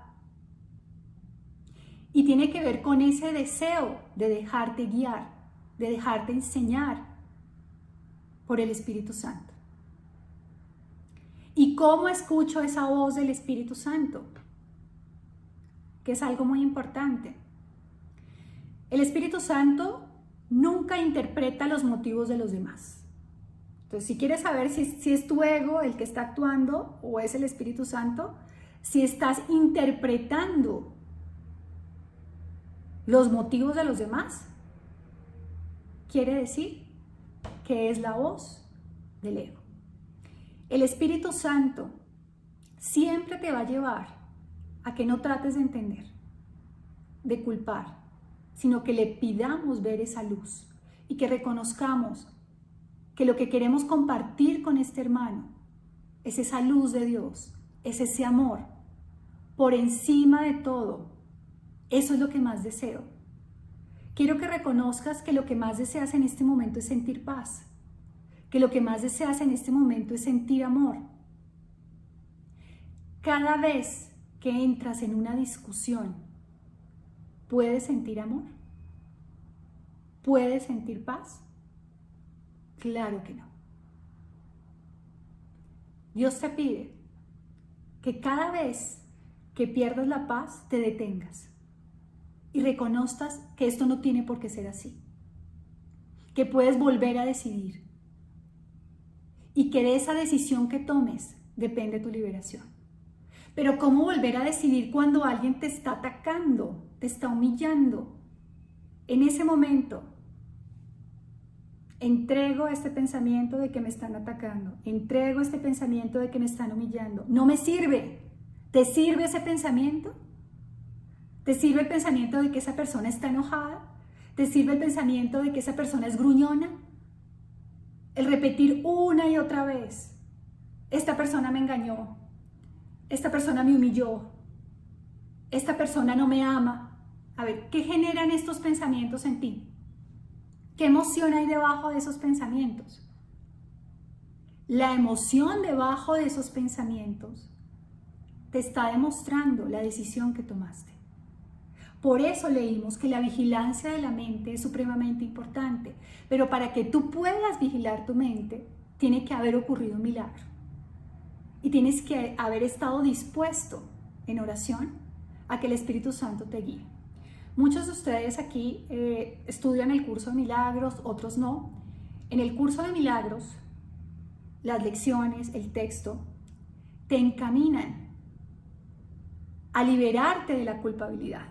Y tiene que ver con ese deseo de dejarte guiar, de dejarte enseñar por el Espíritu Santo. ¿Y cómo escucho esa voz del Espíritu Santo? Que es algo muy importante. El Espíritu Santo nunca interpreta los motivos de los demás. Entonces, si quieres saber si es tu ego el que está actuando o es el Espíritu Santo, si estás interpretando los motivos de los demás, quiere decir que es la voz del ego. El Espíritu Santo siempre te va a llevar a que no trates de entender, de culpar, sino que le pidamos ver esa luz y que reconozcamos que lo que queremos compartir con este hermano es esa luz de Dios, es ese amor. Por encima de todo, eso es lo que más deseo. Quiero que reconozcas que lo que más deseas en este momento es sentir paz, que lo que más deseas en este momento es sentir amor. Cada vez que entras en una discusión, ¿puedes sentir amor? ¿Puedes sentir paz? Claro que no. Dios te pide que cada vez que pierdas la paz, te detengas y reconozcas que esto no tiene por qué ser así, que puedes volver a decidir y que de esa decisión que tomes depende tu liberación. Pero ¿cómo volver a decidir cuando alguien te está atacando, te está humillando? En ese momento, entrego este pensamiento de que me están atacando, entrego este pensamiento de que me están humillando. No me sirve. ¿Te sirve ese pensamiento? ¿Te sirve el pensamiento de que esa persona está enojada? ¿Te sirve el pensamiento de que esa persona es gruñona? El repetir una y otra vez: esta persona me engañó, esta persona me humilló, esta persona no me ama. A ver, ¿qué generan estos pensamientos en ti? ¿Qué emoción hay debajo de esos pensamientos? La emoción debajo de esos pensamientos te está demostrando la decisión que tomaste. Por eso leímos que la vigilancia de la mente es supremamente importante, pero para que tú puedas vigilar tu mente, tiene que haber ocurrido un milagro. Y tienes que haber estado dispuesto en oración a que el Espíritu Santo te guíe. Muchos de ustedes aquí estudian el curso de milagros, otros no. En el curso de milagros, las lecciones, el texto, te encaminan a liberarte de la culpabilidad.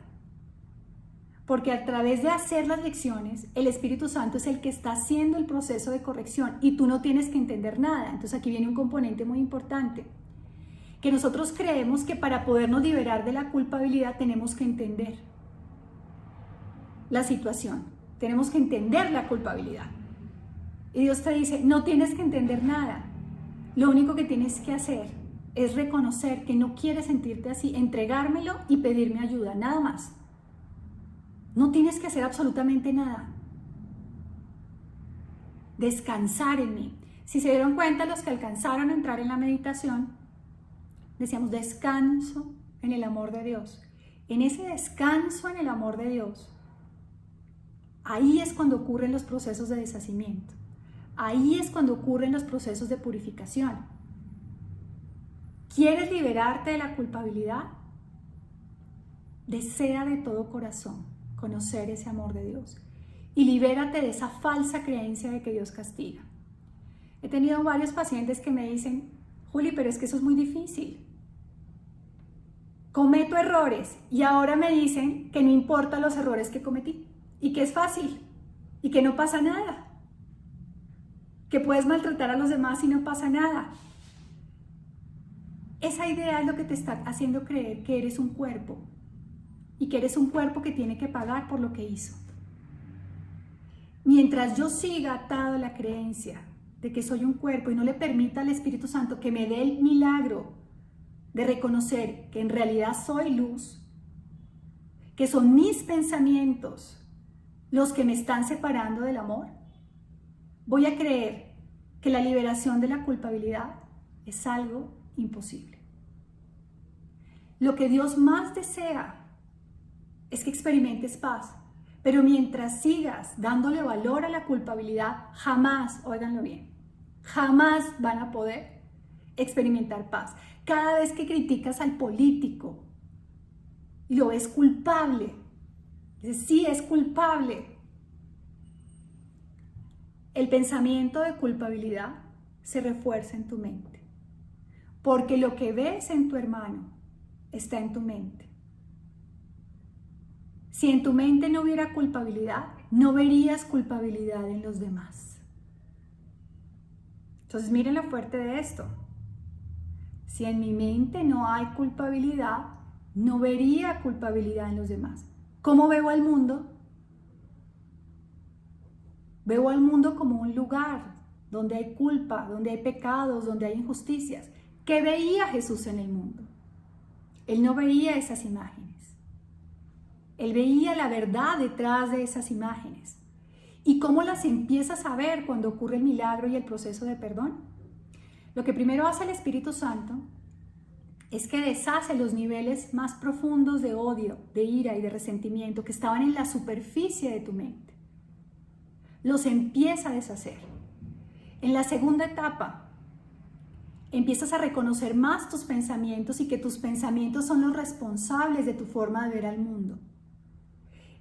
Porque a través de hacer las lecciones, el Espíritu Santo es el que está haciendo el proceso de corrección y tú no tienes que entender nada. Entonces aquí viene un componente muy importante, que nosotros creemos que para podernos liberar de la culpabilidad tenemos que entender la situación, tenemos que entender la culpabilidad. Y Dios te dice, no tienes que entender nada, lo único que tienes que hacer es reconocer que no quieres sentirte así, entregármelo y pedirme ayuda, nada más. No tienes que hacer absolutamente nada. Descansar en mí. Si se dieron cuenta los que alcanzaron a entrar en la meditación, decíamos descanso en el amor de Dios. En ese descanso en el amor de Dios, ahí es cuando ocurren los procesos de deshacimiento. Ahí es cuando ocurren los procesos de purificación. ¿Quieres liberarte de la culpabilidad? Desea de todo corazón conocer ese amor de Dios y libérate de esa falsa creencia de que Dios castiga. He tenido varios pacientes que me dicen, Juli, pero es que eso es muy difícil. Cometo errores y ahora me dicen que no importa los errores que cometí y que es fácil y que no pasa nada, que puedes maltratar a los demás y no pasa nada. Esa idea es lo que te está haciendo creer que eres un cuerpo y que eres un cuerpo que tiene que pagar por lo que hizo. Mientras yo siga atado a la creencia de que soy un cuerpo y no le permita al Espíritu Santo que me dé el milagro de reconocer que en realidad soy luz, que son mis pensamientos los que me están separando del amor, voy a creer que la liberación de la culpabilidad es algo imposible. Lo que Dios más desea es que experimentes paz, pero mientras sigas dándole valor a la culpabilidad, jamás, óiganlo bien, jamás van a poder experimentar paz. Cada vez que criticas al político y lo ves culpable, dices, sí, es culpable, el pensamiento de culpabilidad se refuerza en tu mente, porque lo que ves en tu hermano está en tu mente. Si en tu mente no hubiera culpabilidad, no verías culpabilidad en los demás. Entonces miren lo fuerte de esto. Si en mi mente no hay culpabilidad, no vería culpabilidad en los demás. ¿Cómo veo al mundo? Veo al mundo como un lugar donde hay culpa, donde hay pecados, donde hay injusticias. ¿Qué veía Jesús en el mundo? Él no veía esas imágenes. Él veía la verdad detrás de esas imágenes. ¿Y cómo las empiezas a ver cuando ocurre el milagro y el proceso de perdón? Lo que primero hace el Espíritu Santo es que deshace los niveles más profundos de odio, de ira y de resentimiento que estaban en la superficie de tu mente. Los empieza a deshacer. En la segunda etapa, empiezas a reconocer más tus pensamientos y que tus pensamientos son los responsables de tu forma de ver al mundo.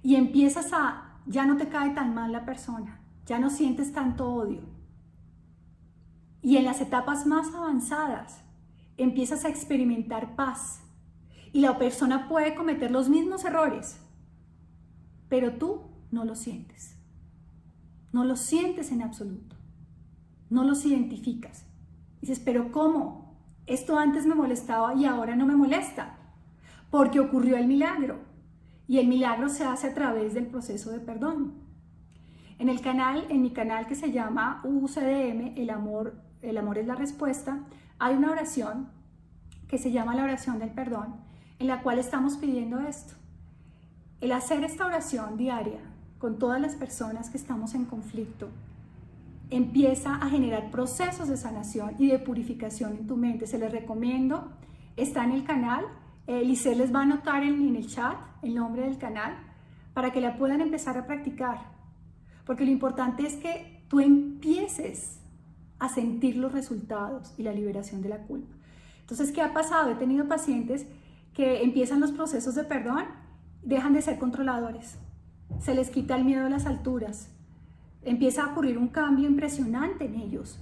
Y empiezas ya no te cae tan mal la persona, ya no sientes tanto odio. Y en las etapas más avanzadas, empiezas a experimentar paz. Y la persona puede cometer los mismos errores, pero tú no los sientes. No los sientes en absoluto. No los identificas. Dices, pero ¿cómo? Esto antes me molestaba y ahora no me molesta. Porque ocurrió el milagro. Y el milagro se hace a través del proceso de perdón. En mi canal que se llama UCDM, el amor es la respuesta, hay una oración que se llama la oración del perdón, en la cual estamos pidiendo esto. El hacer esta oración diaria con todas las personas que estamos en conflicto empieza a generar procesos de sanación y de purificación en tu mente. Se les recomiendo, está en el canal. Lisset les va a anotar en el chat el nombre del canal para que la puedan empezar a practicar, porque lo importante es que tú empieces a sentir los resultados y la liberación de la culpa. Entonces, ¿qué ha pasado? He tenido pacientes que empiezan los procesos de perdón, dejan de ser controladores, se les quita el miedo a las alturas, empieza a ocurrir un cambio impresionante en ellos.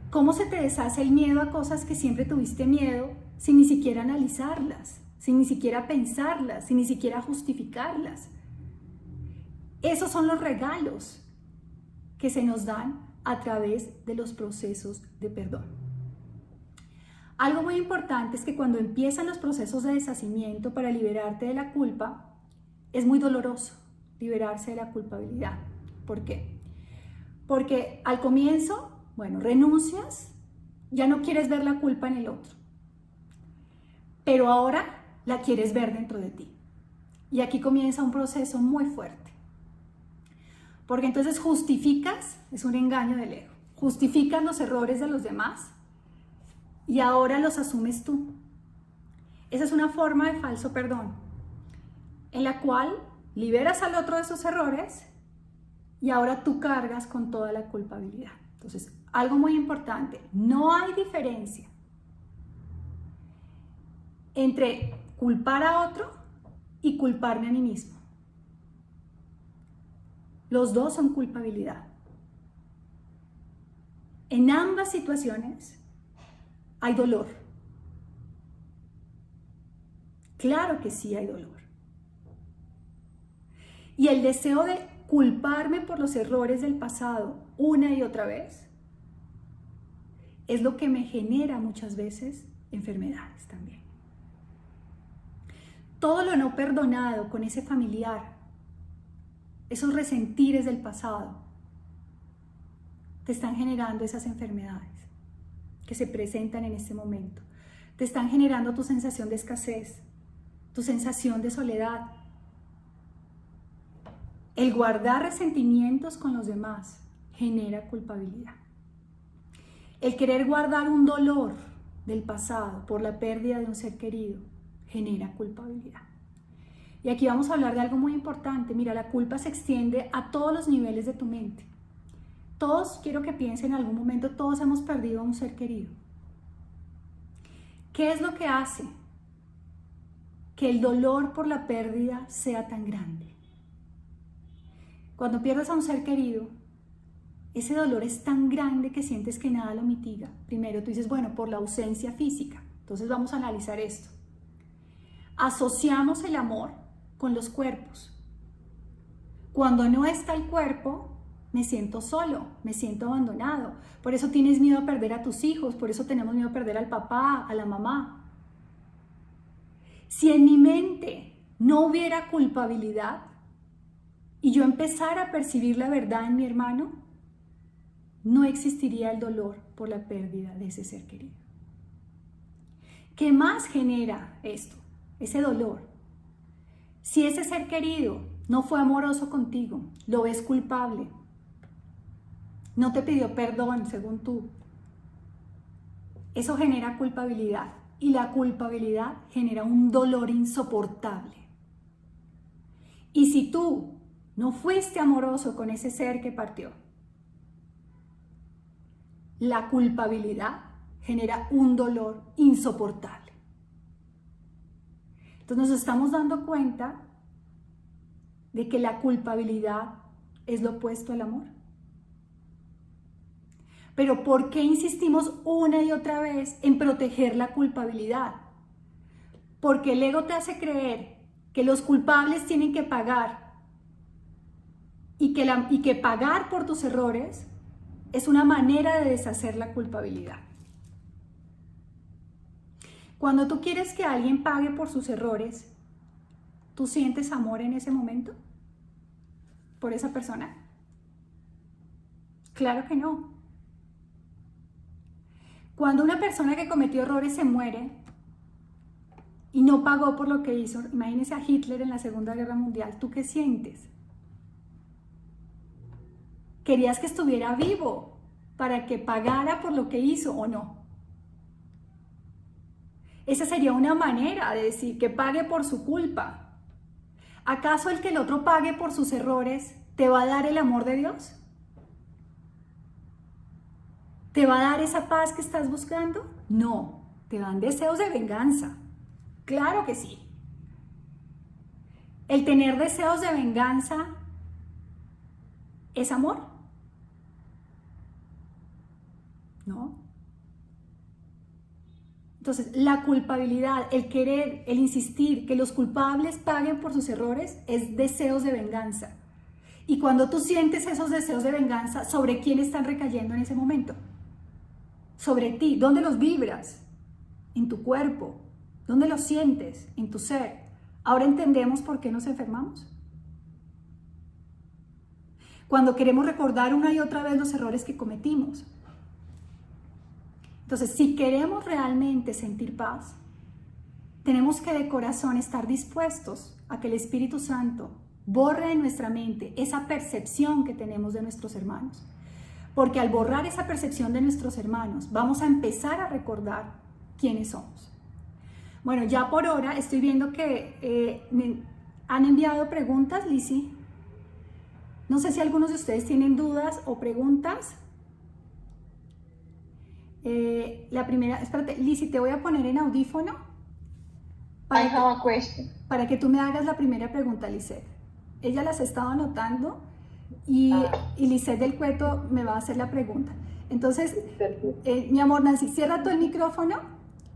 ¿Cómo se te deshace el miedo a cosas que siempre tuviste miedo sin ni siquiera analizarlas? sin ni siquiera pensarlas, sin ni siquiera justificarlas. Esos son los regalos que se nos dan a través de los procesos de perdón. Algo muy importante es que cuando empiezan los procesos de deshacimiento para liberarte de la culpa, es muy doloroso liberarse de la culpabilidad. ¿Por qué? Porque al comienzo, renuncias, ya no quieres ver la culpa en el otro, pero ahora la quieres ver dentro de ti. Y aquí comienza un proceso muy fuerte. Porque entonces justificas, es un engaño del ego, justificas los errores de los demás y ahora los asumes tú. Esa es una forma de falso perdón, en la cual liberas al otro de sus errores y ahora tú cargas con toda la culpabilidad. Entonces, algo muy importante, no hay diferencia entre culpar a otro y culparme a mí mismo. Los dos son culpabilidad. En ambas situaciones hay dolor. Claro que sí hay dolor. Y el deseo de culparme por los errores del pasado una y otra vez es lo que me genera muchas veces enfermedades también. Todo lo no perdonado con ese familiar, esos resentires del pasado, te están generando esas enfermedades que se presentan en este momento. Te están generando tu sensación de escasez, tu sensación de soledad. El guardar resentimientos con los demás genera culpabilidad. El querer guardar un dolor del pasado por la pérdida de un ser querido genera culpabilidad. Y aquí vamos a hablar de algo muy importante. Mira, la culpa se extiende a todos los niveles de tu mente. Todos, quiero que piensen en algún momento, todos hemos perdido a un ser querido. ¿Qué es lo que hace que el dolor por la pérdida sea tan grande? Cuando pierdes a un ser querido, ese dolor es tan grande que sientes que nada lo mitiga. Primero tú dices, por la ausencia física. Entonces vamos a analizar esto. Asociamos el amor con los cuerpos. Cuando no está el cuerpo, me siento solo, me siento abandonado. Por eso tienes miedo a perder a tus hijos, por eso tenemos miedo a perder al papá, a la mamá. Si en mi mente no hubiera culpabilidad y yo empezara a percibir la verdad en mi hermano, no existiría el dolor por la pérdida de ese ser querido. ¿Qué más genera esto? Ese dolor. Si ese ser querido no fue amoroso contigo, lo ves culpable, no te pidió perdón según tú, eso genera culpabilidad y la culpabilidad genera un dolor insoportable. Y si tú no fuiste amoroso con ese ser que partió, la culpabilidad genera un dolor insoportable. Entonces nos estamos dando cuenta de que la culpabilidad es lo opuesto al amor. Pero ¿por qué insistimos una y otra vez en proteger la culpabilidad? Porque el ego te hace creer que los culpables tienen que pagar y que pagar por tus errores es una manera de deshacer la culpabilidad. Cuando tú quieres que alguien pague por sus errores, ¿tú sientes amor en ese momento por esa persona? Claro que no. Cuando una persona que cometió errores se muere y no pagó por lo que hizo, imagínense a Hitler en la Segunda Guerra Mundial, ¿tú qué sientes? ¿Querías que estuviera vivo para que pagara por lo que hizo o no? Esa sería una manera de decir que pague por su culpa. ¿Acaso el que el otro pague por sus errores te va a dar el amor de Dios? ¿Te va a dar esa paz que estás buscando? No, te dan deseos de venganza. Claro que sí. ¿El tener deseos de venganza es amor? No. Entonces, la culpabilidad, el querer, el insistir que los culpables paguen por sus errores es deseos de venganza. Y cuando tú sientes esos deseos de venganza, ¿sobre quién están recayendo en ese momento? Sobre ti. ¿Dónde los vibras? En tu cuerpo. ¿Dónde los sientes? En tu ser. Ahora entendemos por qué nos enfermamos. Cuando queremos recordar una y otra vez los errores que cometimos. Entonces, si queremos realmente sentir paz, tenemos que de corazón estar dispuestos a que el Espíritu Santo borre de nuestra mente esa percepción que tenemos de nuestros hermanos. Porque al borrar esa percepción de nuestros hermanos, vamos a empezar a recordar quiénes somos. Bueno, ya por hora estoy viendo que me han enviado preguntas, Lizzy. No sé si algunos de ustedes tienen dudas o preguntas. La primera, espérate, Lizzy, te voy a poner en audífono para que tú me hagas la primera pregunta, Lisette. Ella las ha estado anotando y Lisette del Cueto me va a hacer la pregunta. Entonces, mi amor Nancy, cierra todo el micrófono,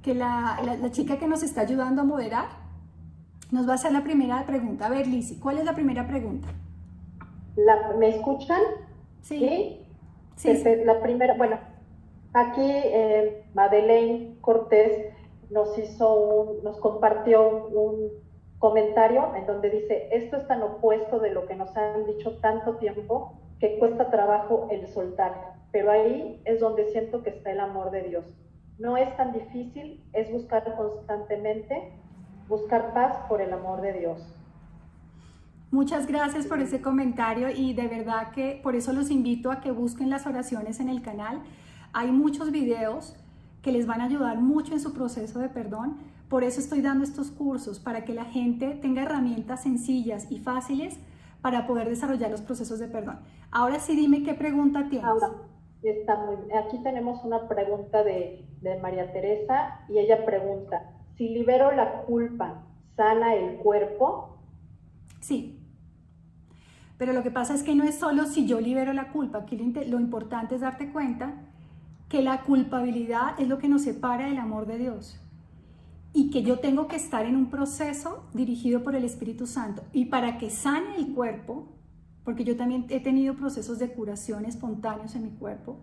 que la chica que nos está ayudando a moderar nos va a hacer la primera pregunta. A ver, Lizzy, ¿cuál es la primera pregunta? ¿Me escuchan? Sí. Sí. La primera, bueno, aquí Madeleine Cortés nos compartió un comentario en donde dice: esto es tan opuesto de lo que nos han dicho tanto tiempo que cuesta trabajo el soltar, pero ahí es donde siento que está el amor de Dios. No es tan difícil, es buscar constantemente, buscar paz por el amor de Dios. Muchas gracias por ese comentario y de verdad que por eso los invito a que busquen las oraciones en el canal. Hay muchos videos que les van a ayudar mucho en su proceso de perdón. Por eso estoy dando estos cursos, para que la gente tenga herramientas sencillas y fáciles para poder desarrollar los procesos de perdón. Ahora sí, dime qué pregunta tienes. Ahora, aquí tenemos una pregunta de María Teresa y ella pregunta: si libero la culpa, ¿sana el cuerpo? Sí. Pero lo que pasa es que no es solo si yo libero la culpa. Aquí lo importante es darte cuenta que la culpabilidad es lo que nos separa del amor de Dios. Y que yo tengo que estar en un proceso dirigido por el Espíritu Santo. Y para que sane el cuerpo, porque yo también he tenido procesos de curación espontáneos en mi cuerpo,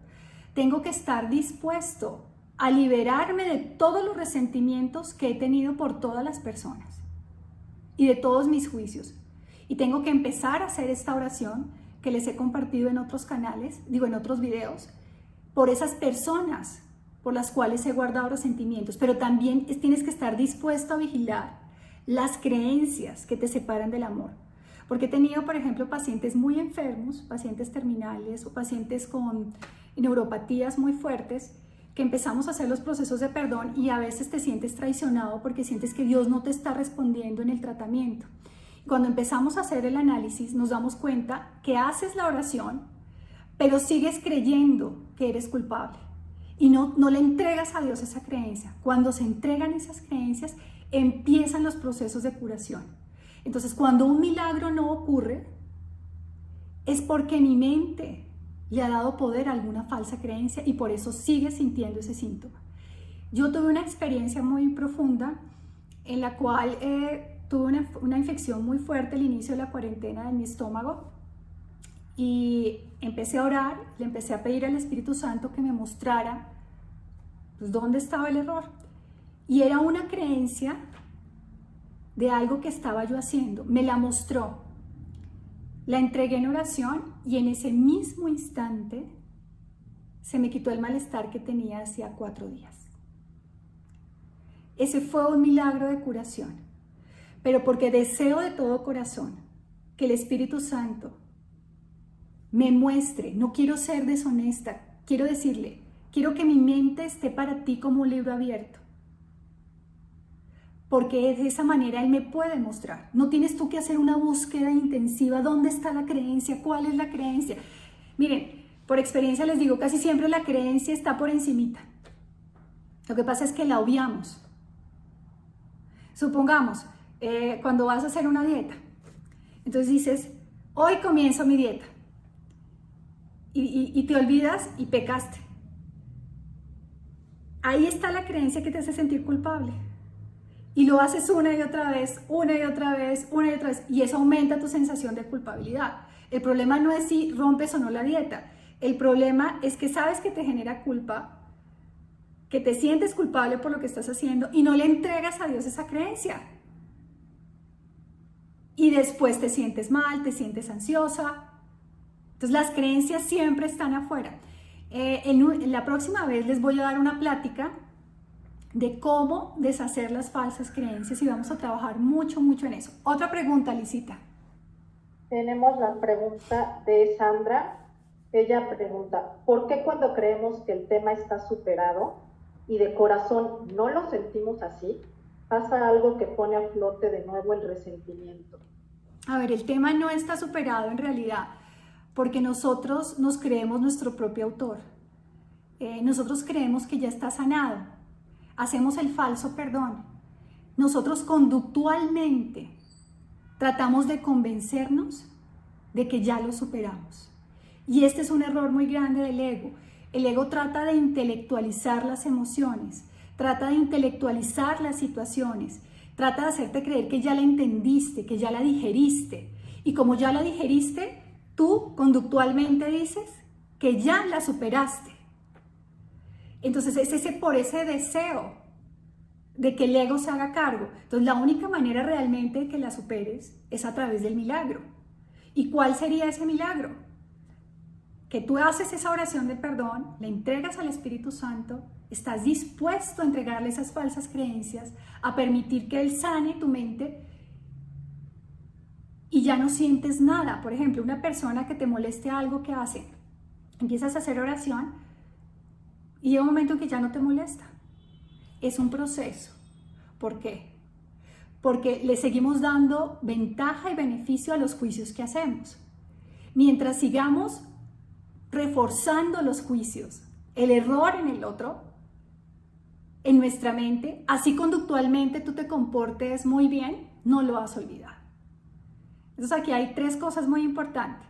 tengo que estar dispuesto a liberarme de todos los resentimientos que he tenido por todas las personas y de todos mis juicios. Y tengo que empezar a hacer esta oración que les he compartido en otros canales, en otros videos, por esas personas por las cuales he guardado resentimientos. Pero también tienes que estar dispuesto a vigilar las creencias que te separan del amor. Porque he tenido, por ejemplo, pacientes muy enfermos, pacientes terminales o pacientes con neuropatías muy fuertes, que empezamos a hacer los procesos de perdón y a veces te sientes traicionado porque sientes que Dios no te está respondiendo en el tratamiento. Cuando empezamos a hacer el análisis, nos damos cuenta que haces la oración, pero sigues creyendo que eres culpable y no le entregas a Dios esa creencia. Cuando se entregan esas creencias, empiezan los procesos de curación. Entonces, cuando un milagro no ocurre, es porque mi mente le ha dado poder a alguna falsa creencia y por eso sigue sintiendo ese síntoma. Yo tuve una experiencia muy profunda en la cual tuve una infección muy fuerte al inicio de la cuarentena en mi estómago y empecé a orar, le empecé a pedir al Espíritu Santo que me mostrara dónde estaba el error. Y era una creencia de algo que estaba yo haciendo. Me la mostró, la entregué en oración y en ese mismo instante se me quitó el malestar que tenía hacía 4 días. Ese fue un milagro de curación. Pero porque deseo de todo corazón que el Espíritu Santo me muestre, no quiero ser deshonesta, quiero decirle, quiero que mi mente esté para ti como un libro abierto. Porque de esa manera Él me puede mostrar. No tienes tú que hacer una búsqueda intensiva. ¿Dónde está la creencia? ¿Cuál es la creencia? Miren, por experiencia les digo, casi siempre la creencia está por encimita. Lo que pasa es que la obviamos. Supongamos, cuando vas a hacer una dieta, entonces dices, hoy comienzo mi dieta, y te olvidas y pecaste. ahí está la creencia que te hace sentir culpable. Y lo haces una y otra vez, una y otra vez, una y otra vez, y eso aumenta tu sensación de culpabilidad. El problema no es si rompes o no la dieta, el problema es que sabes que te genera culpa, que te sientes culpable por lo que estás haciendo y no le entregas a Dios esa creencia. Y después te sientes mal, te sientes ansiosa. Entonces las creencias siempre están afuera. En la próxima vez les voy a dar una plática de cómo deshacer las falsas creencias y vamos a trabajar mucho en eso. Otra pregunta, Lisita. Tenemos la pregunta de Sandra. Ella pregunta, ¿por qué cuando creemos que el tema está superado y de corazón no lo sentimos así, pasa algo que pone a flote de nuevo el resentimiento? A ver, el tema no está superado en realidad porque nosotros nos creemos nuestro propio autor. Nosotros creemos que ya está sanado. Hacemos el falso perdón. Nosotros conductualmente tratamos de convencernos de que ya lo superamos. Y este es un error muy grande del ego. El ego trata de intelectualizar las emociones, trata de intelectualizar las situaciones, trata de hacerte creer que ya la entendiste, que ya la digeriste. Y como ya la digeriste, tú conductualmente dices que ya la superaste. Entonces es por ese deseo de que el ego se haga cargo. Entonces la única manera realmente de que la superes es a través del milagro. ¿Y cuál sería ese milagro? Que tú haces esa oración de perdón, le entregas al Espíritu Santo, estás dispuesto a entregarle esas falsas creencias, a permitir que Él sane tu mente y ya no sientes nada. Por ejemplo, una persona que te moleste algo que hace, empiezas a hacer oración y llega un momento en que ya no te molesta. Es un proceso. ¿Por qué? Porque le seguimos dando ventaja y beneficio a los juicios que hacemos. Mientras sigamos reforzando los juicios, el error en el otro, en nuestra mente, así conductualmente tú te comportes muy bien, no lo vas a olvidar. Entonces aquí hay 3 cosas muy importantes.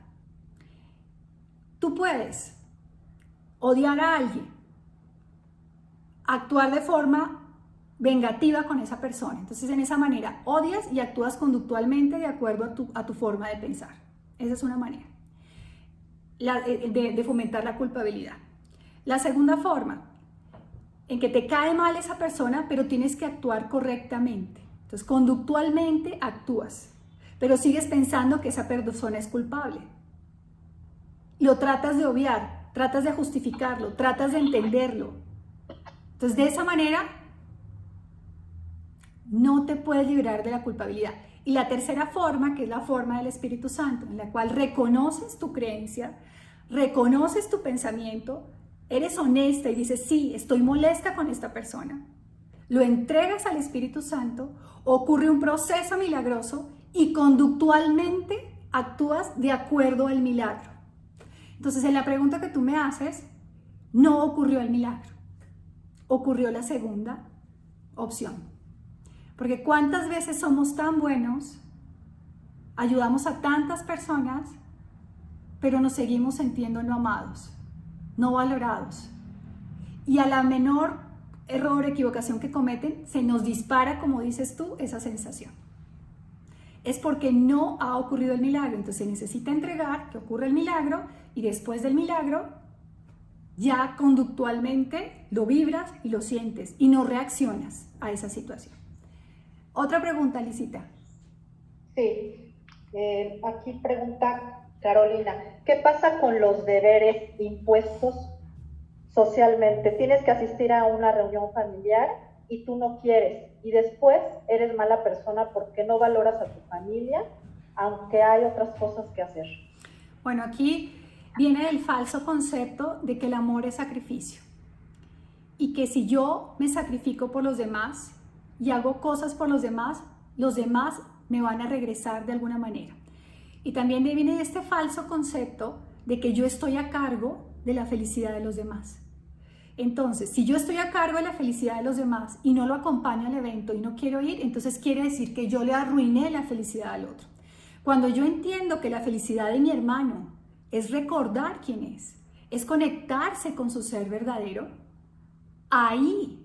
Tú puedes odiar a alguien, actuar de forma vengativa con esa persona. Entonces en esa manera odias y actúas conductualmente de acuerdo a tu forma de pensar. Esa es una manera de fomentar la culpabilidad. La segunda forma, en que te cae mal esa persona, pero tienes que actuar correctamente. Entonces conductualmente actúas, pero sigues pensando que esa persona es culpable. Lo tratas de obviar, tratas de justificarlo, tratas de entenderlo. Entonces de esa manera no te puedes liberar de la culpabilidad. Y la tercera forma, que es la forma del Espíritu Santo, en la cual reconoces tu creencia, reconoces tu pensamiento, eres honesta y dices, sí, estoy molesta con esta persona, lo entregas al Espíritu Santo, ocurre un proceso milagroso y conductualmente actúas de acuerdo al milagro. Entonces, en la pregunta que tú me haces, no ocurrió el milagro, ocurrió la segunda opción. Porque ¿cuántas veces somos tan buenos, ayudamos a tantas personas, pero nos seguimos sintiendo no amados, no valorados? Y a la menor error, equivocación que cometen, se nos dispara, como dices tú, esa sensación. Es porque no ha ocurrido el milagro. Entonces se necesita entregar que ocurre el milagro y después del milagro ya conductualmente lo vibras y lo sientes y no reaccionas a esa situación. Otra pregunta, Lisita. Sí, aquí pregunta Carolina, ¿qué pasa con los deberes impuestos socialmente? Tienes que asistir a una reunión familiar y tú no quieres, y después eres mala persona porque no valoras a tu familia, aunque hay otras cosas que hacer. Bueno, aquí viene el falso concepto de que el amor es sacrificio y que si yo me sacrifico por los demás y hago cosas por los demás me van a regresar de alguna manera. Y también viene este falso concepto de que yo estoy a cargo de la felicidad de los demás. Entonces, si yo estoy a cargo de la felicidad de los demás y no lo acompaño al evento y no quiero ir, entonces quiere decir que yo le arruiné la felicidad al otro. Cuando yo entiendo que la felicidad de mi hermano es recordar quién es conectarse con su ser verdadero, ahí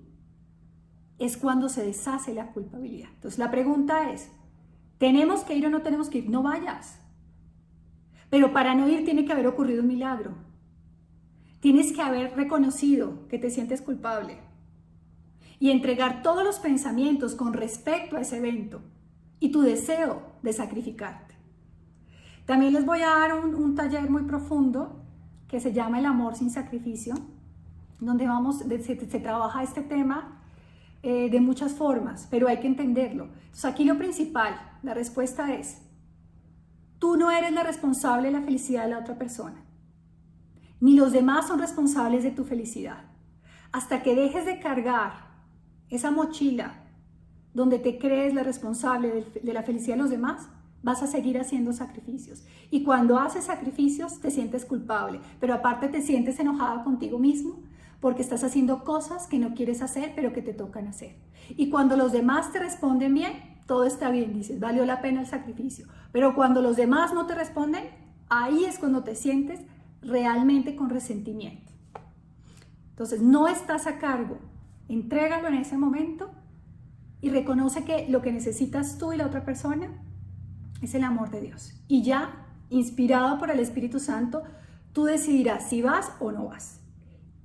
es cuando se deshace la culpabilidad. Entonces la pregunta es, ¿tenemos que ir o no tenemos que ir? No vayas. Pero para no ir tiene que haber ocurrido un milagro. Tienes que haber reconocido que te sientes culpable y entregar todos los pensamientos con respecto a ese evento y tu deseo de sacrificarte. También les voy a dar un taller muy profundo que se llama El amor sin sacrificio, donde se trabaja este tema de muchas formas, pero hay que entenderlo. Entonces aquí lo principal, la respuesta es, tú no eres la responsable de la felicidad de la otra persona, ni los demás son responsables de tu felicidad. Hasta que dejes de cargar esa mochila donde te crees la responsable de la felicidad de los demás, vas a seguir haciendo sacrificios. Y cuando haces sacrificios te sientes culpable, pero aparte te sientes enojada contigo mismo porque estás haciendo cosas que no quieres hacer, pero que te tocan hacer. Y cuando los demás te responden bien, todo está bien, dices, valió la pena el sacrificio. Pero cuando los demás no te responden, ahí es cuando te sientes realmente con resentimiento. Entonces, no estás a cargo. Entrégalo en ese momento y reconoce que lo que necesitas tú y la otra persona es el amor de Dios. Y ya, inspirado por el Espíritu Santo, tú decidirás si vas o no vas.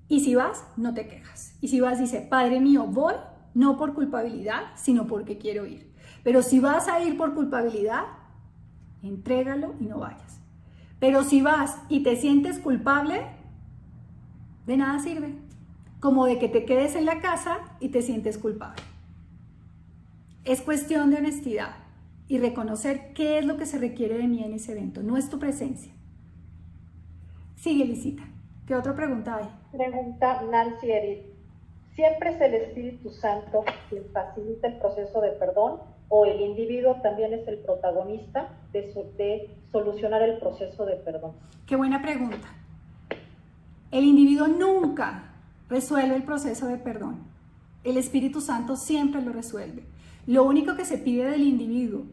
Y si vas, no te quejas. Y si vas, dice, Padre mío, voy, no por culpabilidad, sino porque quiero ir. Pero si vas a ir por culpabilidad, entrégalo y no vayas. Pero si vas y te sientes culpable, de nada sirve. Como de que te quedes en la casa y te sientes culpable. Es cuestión de honestidad y reconocer qué es lo que se requiere de mí en ese evento, no es tu presencia. Sigue, Lisita. ¿Qué otra pregunta hay? Pregunta Nancy Edith. ¿Siempre es el Espíritu Santo quien facilita el proceso de perdón o el individuo también es el protagonista de solucionar el proceso de perdón? Qué buena pregunta. El individuo nunca resuelve el proceso de perdón. El Espíritu Santo siempre lo resuelve. Lo único que se pide del individuo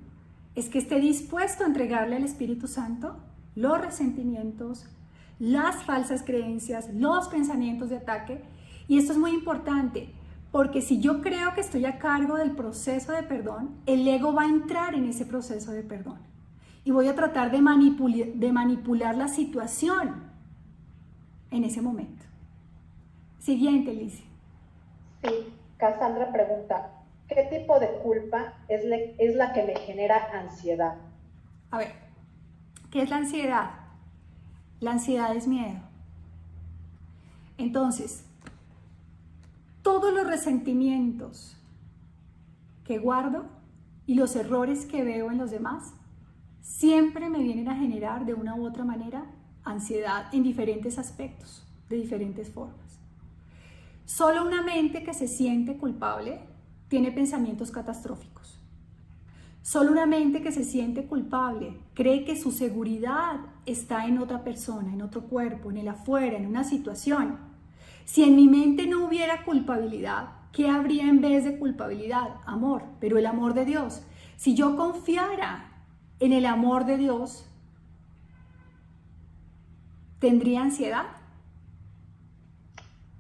es que esté dispuesto a entregarle al Espíritu Santo los resentimientos, las falsas creencias, los pensamientos de ataque. Y esto es muy importante, porque si yo creo que estoy a cargo del proceso de perdón, el ego va a entrar en ese proceso de perdón. Y voy a tratar de manipular la situación en ese momento. Siguiente, Lizy. Sí, Cassandra pregunta, ¿qué tipo de culpa es la que me genera ansiedad? A ver, ¿qué es la ansiedad? La ansiedad es miedo. Entonces, todos los resentimientos que guardo y los errores que veo en los demás siempre me vienen a generar de una u otra manera ansiedad en diferentes aspectos, de diferentes formas. Solo una mente que se siente culpable tiene pensamientos catastróficos. Solo una mente que se siente culpable cree que su seguridad está en otra persona, en otro cuerpo, en el afuera, en una situación. Si en mi mente no hubiera culpabilidad, ¿qué habría en vez de culpabilidad? Amor, pero el amor de Dios. Si yo confiara en el amor de Dios, ¿tendría ansiedad?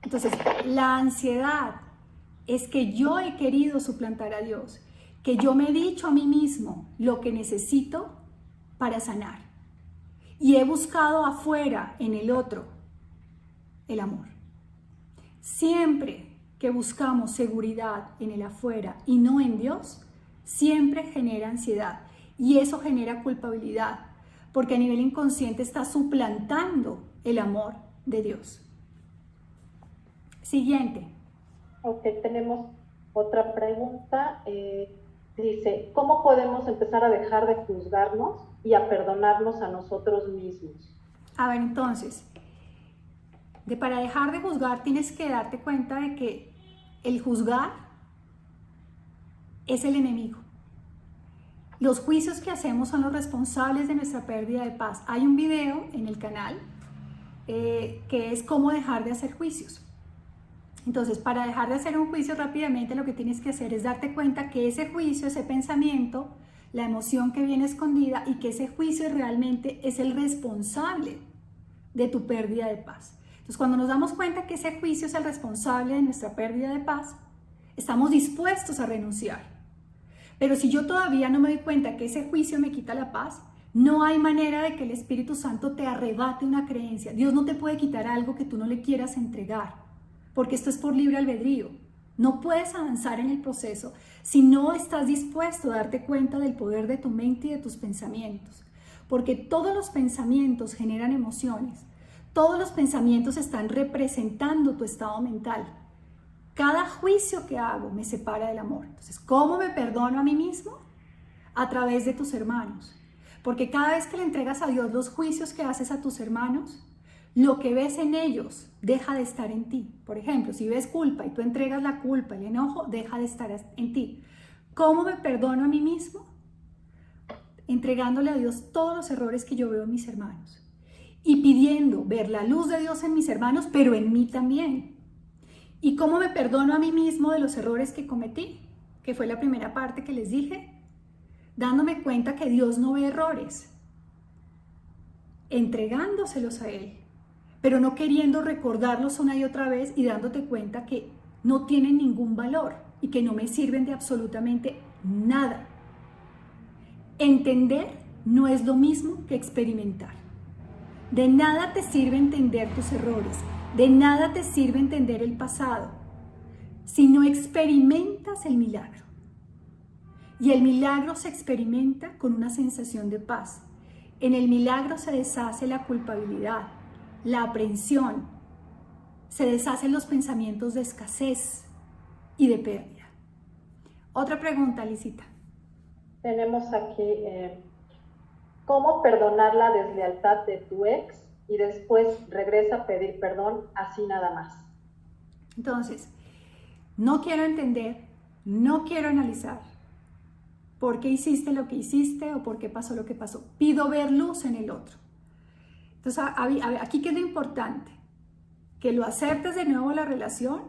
Entonces, la ansiedad es que yo he querido suplantar a Dios, que yo me he dicho a mí mismo lo que necesito para sanar. Y he buscado afuera, en el otro, el amor. Siempre que buscamos seguridad en el afuera y no en Dios, siempre genera ansiedad. Y eso genera culpabilidad, porque a nivel inconsciente está suplantando el amor de Dios. Siguiente. Ok, tenemos otra pregunta. Dice, ¿cómo podemos empezar a dejar de juzgarnos y a perdonarnos a nosotros mismos? A ver, entonces, para dejar de juzgar tienes que darte cuenta de que el juzgar es el enemigo. Los juicios que hacemos son los responsables de nuestra pérdida de paz. Hay un video en el canal que es cómo dejar de hacer juicios. Entonces, para dejar de hacer un juicio rápidamente, lo que tienes que hacer es darte cuenta que ese juicio, ese pensamiento, la emoción que viene escondida y que ese juicio realmente es el responsable de tu pérdida de paz. Entonces, cuando nos damos cuenta que ese juicio es el responsable de nuestra pérdida de paz, estamos dispuestos a renunciar. Pero si yo todavía no me doy cuenta que ese juicio me quita la paz, no hay manera de que el Espíritu Santo te arrebate una creencia. Dios no te puede quitar algo que tú no le quieras entregar, porque esto es por libre albedrío. No puedes avanzar en el proceso si no estás dispuesto a darte cuenta del poder de tu mente y de tus pensamientos, porque todos los pensamientos generan emociones, todos los pensamientos están representando tu estado mental. Cada juicio que hago me separa del amor. Entonces, ¿cómo me perdono a mí mismo? A través de tus hermanos. Porque cada vez que le entregas a Dios los juicios que haces a tus hermanos, lo que ves en ellos deja de estar en ti. Por ejemplo, si ves culpa y tú entregas la culpa, el enojo, deja de estar en ti. ¿Cómo me perdono a mí mismo? Entregándole a Dios todos los errores que yo veo en mis hermanos. Y pidiendo ver la luz de Dios en mis hermanos, pero en mí también. ¿Y cómo me perdono a mí mismo de los errores que cometí? Que fue la primera parte que les dije. Dándome cuenta que Dios no ve errores. Entregándoselos a Él. Pero no queriendo recordarlos una y otra vez y dándote cuenta que no tienen ningún valor y que no me sirven de absolutamente nada. Entender no es lo mismo que experimentar. De nada te sirve entender tus errores, de nada te sirve entender el pasado, si no experimentas el milagro. Y el milagro se experimenta con una sensación de paz. En el milagro se deshace la culpabilidad, la aprensión, se deshacen los pensamientos de escasez y de pérdida. Otra pregunta, Lisita. Tenemos aquí, ¿cómo perdonar la deslealtad de tu ex y después regresa a pedir perdón así nada más? Entonces, no quiero entender, no quiero analizar por qué hiciste lo que hiciste o por qué pasó lo que pasó. Pido ver luz en el otro. Entonces, aquí qué es lo importante, que lo aceptes de nuevo la relación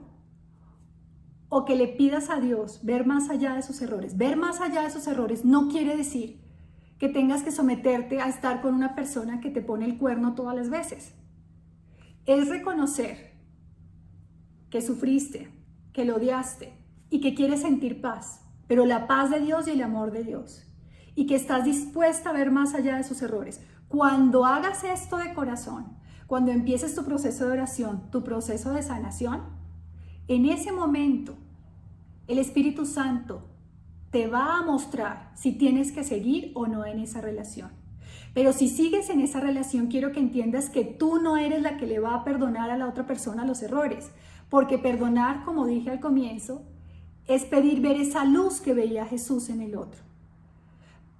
o que le pidas a Dios ver más allá de sus errores. Ver más allá de sus errores no quiere decir que tengas que someterte a estar con una persona que te pone el cuerno todas las veces. Es reconocer que sufriste, que lo odiaste y que quieres sentir paz, pero la paz de Dios y el amor de Dios, y que estás dispuesta a ver más allá de sus errores. Cuando hagas esto de corazón, cuando empieces tu proceso de oración, tu proceso de sanación, en ese momento el Espíritu Santo te va a mostrar si tienes que seguir o no en esa relación. Pero si sigues en esa relación, quiero que entiendas que tú no eres la que le va a perdonar a la otra persona los errores, porque perdonar, como dije al comienzo, es pedir ver esa luz que veía Jesús en el otro.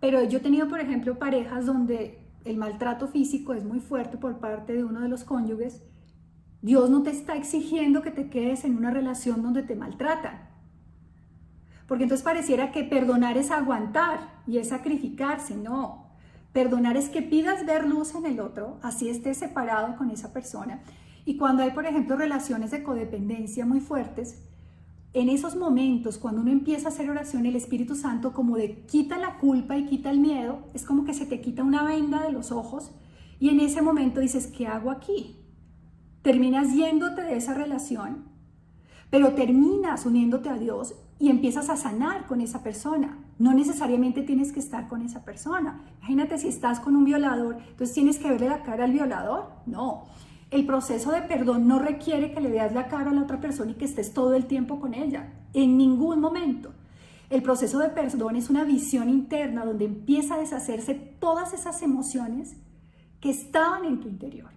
Pero yo he tenido, por ejemplo, parejas donde el maltrato físico es muy fuerte por parte de uno de los cónyuges. Dios no te está exigiendo que te quedes en una relación donde te maltratan. Porque entonces pareciera que perdonar es aguantar y es sacrificarse. No, perdonar es que pidas ver luz en el otro, así estés separado con esa persona. Y cuando hay, por ejemplo, relaciones de codependencia muy fuertes, en esos momentos, cuando uno empieza a hacer oración, el Espíritu Santo como de quita la culpa y quita el miedo, es como que se te quita una venda de los ojos y en ese momento dices, ¿qué hago aquí? Terminas yéndote de esa relación, pero terminas uniéndote a Dios y empiezas a sanar con esa persona. No necesariamente tienes que estar con esa persona. Imagínate si estás con un violador, entonces tienes que verle la cara al violador. No. El proceso de perdón no requiere que le veas la cara a la otra persona y que estés todo el tiempo con ella, en ningún momento. El proceso de perdón es una visión interna donde empieza a deshacerse todas esas emociones que estaban en tu interior.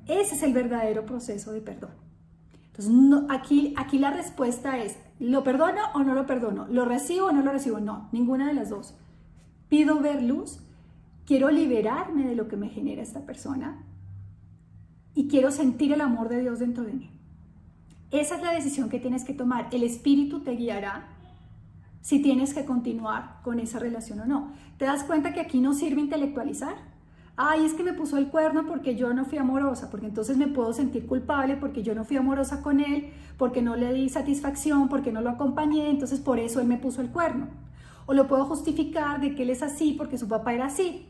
Ese es el verdadero proceso de perdón. Entonces, aquí la respuesta es, ¿lo perdono o no lo perdono? ¿Lo recibo o no lo recibo? No, ninguna de las dos. Pido ver luz, quiero liberarme de lo que me genera esta persona, y quiero sentir el amor de Dios dentro de mí. Esa es la decisión que tienes que tomar. El Espíritu te guiará si tienes que continuar con esa relación o no. ¿Te das cuenta que aquí no sirve intelectualizar? Ay, es que me puso el cuerno porque yo no fui amorosa, porque entonces me puedo sentir culpable porque yo no fui amorosa con él, porque no le di satisfacción, porque no lo acompañé, entonces por eso él me puso el cuerno. O lo puedo justificar de que él es así porque su papá era así.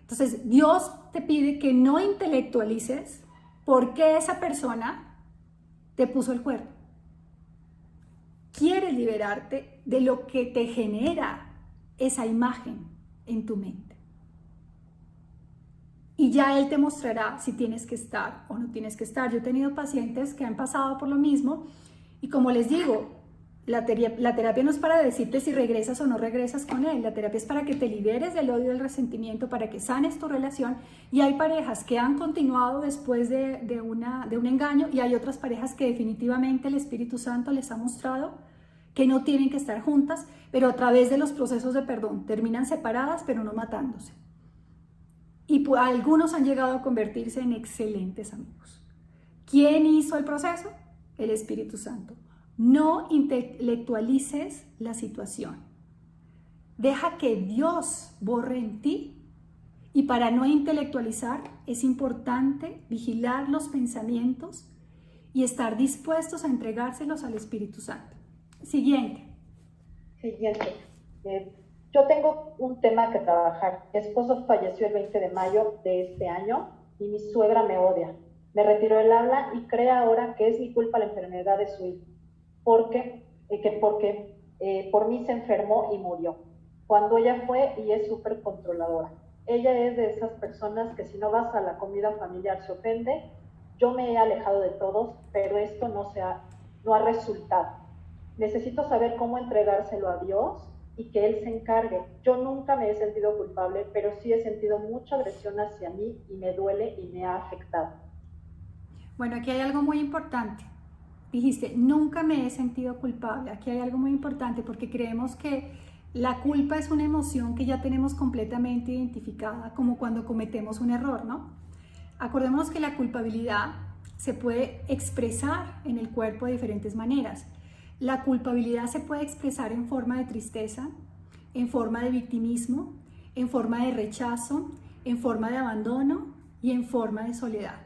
Entonces Dios te pide que no intelectualices por qué esa persona te puso el cuerno. Quieres liberarte de lo que te genera esa imagen en tu mente. Y ya él te mostrará si tienes que estar o no tienes que estar. Yo he tenido pacientes que han pasado por lo mismo y como les digo, la terapia no es para decirte si regresas o no regresas con él. La terapia es para que te liberes del odio y del resentimiento, para que sanes tu relación. Y hay parejas que han continuado después de un engaño y hay otras parejas que definitivamente el Espíritu Santo les ha mostrado que no tienen que estar juntas, pero a través de los procesos de perdón terminan separadas, pero no matándose. Y algunos han llegado a convertirse en excelentes amigos. ¿Quién hizo el proceso? El Espíritu Santo. No intelectualices la situación. Deja que Dios borre en ti. Y para no intelectualizar es importante vigilar los pensamientos y estar dispuestos a entregárselos al Espíritu Santo. Siguiente. Yo tengo un tema que trabajar. Mi esposo falleció el 20 de mayo de este año y mi suegra me odia. Me retiró del habla y cree ahora que es mi culpa la enfermedad de su hijo. Porque por mí se enfermó y murió. Cuando ella fue y es súper controladora. Ella es de esas personas que si no vas a la comida familiar se ofende. Yo me he alejado de todos, pero esto no ha resultado. Necesito saber cómo entregárselo a Dios y que Él se encargue. Yo nunca me he sentido culpable, pero sí he sentido mucha agresión hacia mí y me duele y me ha afectado. Bueno, aquí hay algo muy importante. Dijiste, nunca me he sentido culpable. Aquí hay algo muy importante porque creemos que la culpa es una emoción que ya tenemos completamente identificada, como cuando cometemos un error, ¿no? Acordémonos que la culpabilidad se puede expresar en el cuerpo de diferentes maneras. La culpabilidad se puede expresar en forma de tristeza, en forma de victimismo, en forma de rechazo, en forma de abandono y en forma de soledad.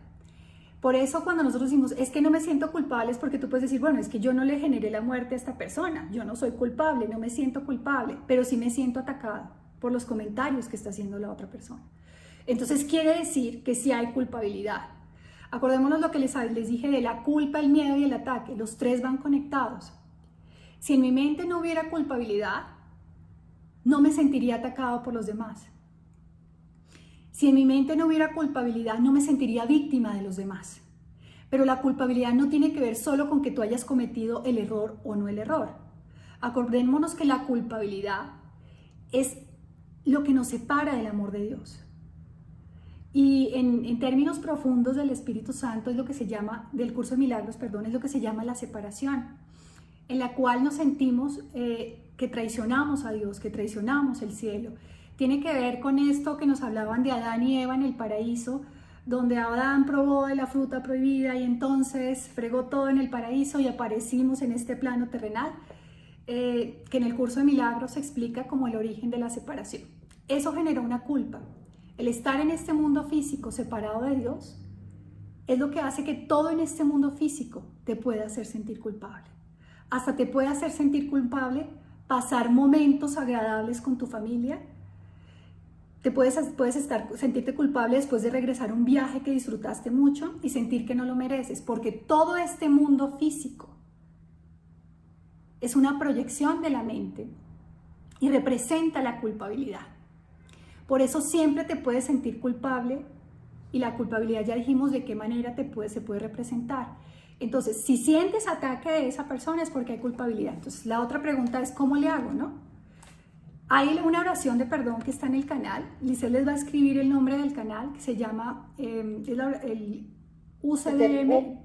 Por eso cuando nosotros decimos, es que no me siento culpable, es porque tú puedes decir, bueno, es que yo no le generé la muerte a esta persona, yo no soy culpable, no me siento culpable, pero sí me siento atacada por los comentarios que está haciendo la otra persona. Entonces quiere decir que sí hay culpabilidad. Acordémonos lo que les dije de la culpa, el miedo y el ataque, los tres van conectados. Si en mi mente no hubiera culpabilidad, no me sentiría atacado por los demás. Si en mi mente no hubiera culpabilidad, no me sentiría víctima de los demás. Pero la culpabilidad no tiene que ver solo con que tú hayas cometido el error o no el error. Acordémonos que la culpabilidad es lo que nos separa del amor de Dios. Y en términos profundos del Espíritu Santo es lo que se llama, del curso de milagros, perdón, es lo que se llama la separación, en la cual nos sentimos que traicionamos a Dios, que traicionamos el cielo. Tiene que ver con esto que nos hablaban de Adán y Eva en el paraíso, donde Adán probó de la fruta prohibida y entonces fregó todo en el paraíso y aparecimos en este plano terrenal, que en el curso de milagros se explica como el origen de la separación. Eso generó una culpa. El estar en este mundo físico separado de Dios es lo que hace que todo en este mundo físico te pueda hacer sentir culpable. Hasta te puede hacer sentir culpable pasar momentos agradables con tu familia. Puedes sentirte culpable después de regresar a un viaje que disfrutaste mucho y sentir que no lo mereces, porque todo este mundo físico es una proyección de la mente y representa la culpabilidad. Por eso siempre te puedes sentir culpable y la culpabilidad ya dijimos de qué manera se puede representar. Entonces, si sientes ataque de esa persona es porque hay culpabilidad. Entonces, la otra pregunta es, ¿cómo le hago, no? Hay una oración de perdón que está en el canal. Lisset les va a escribir el nombre del canal, que se llama el UCDM,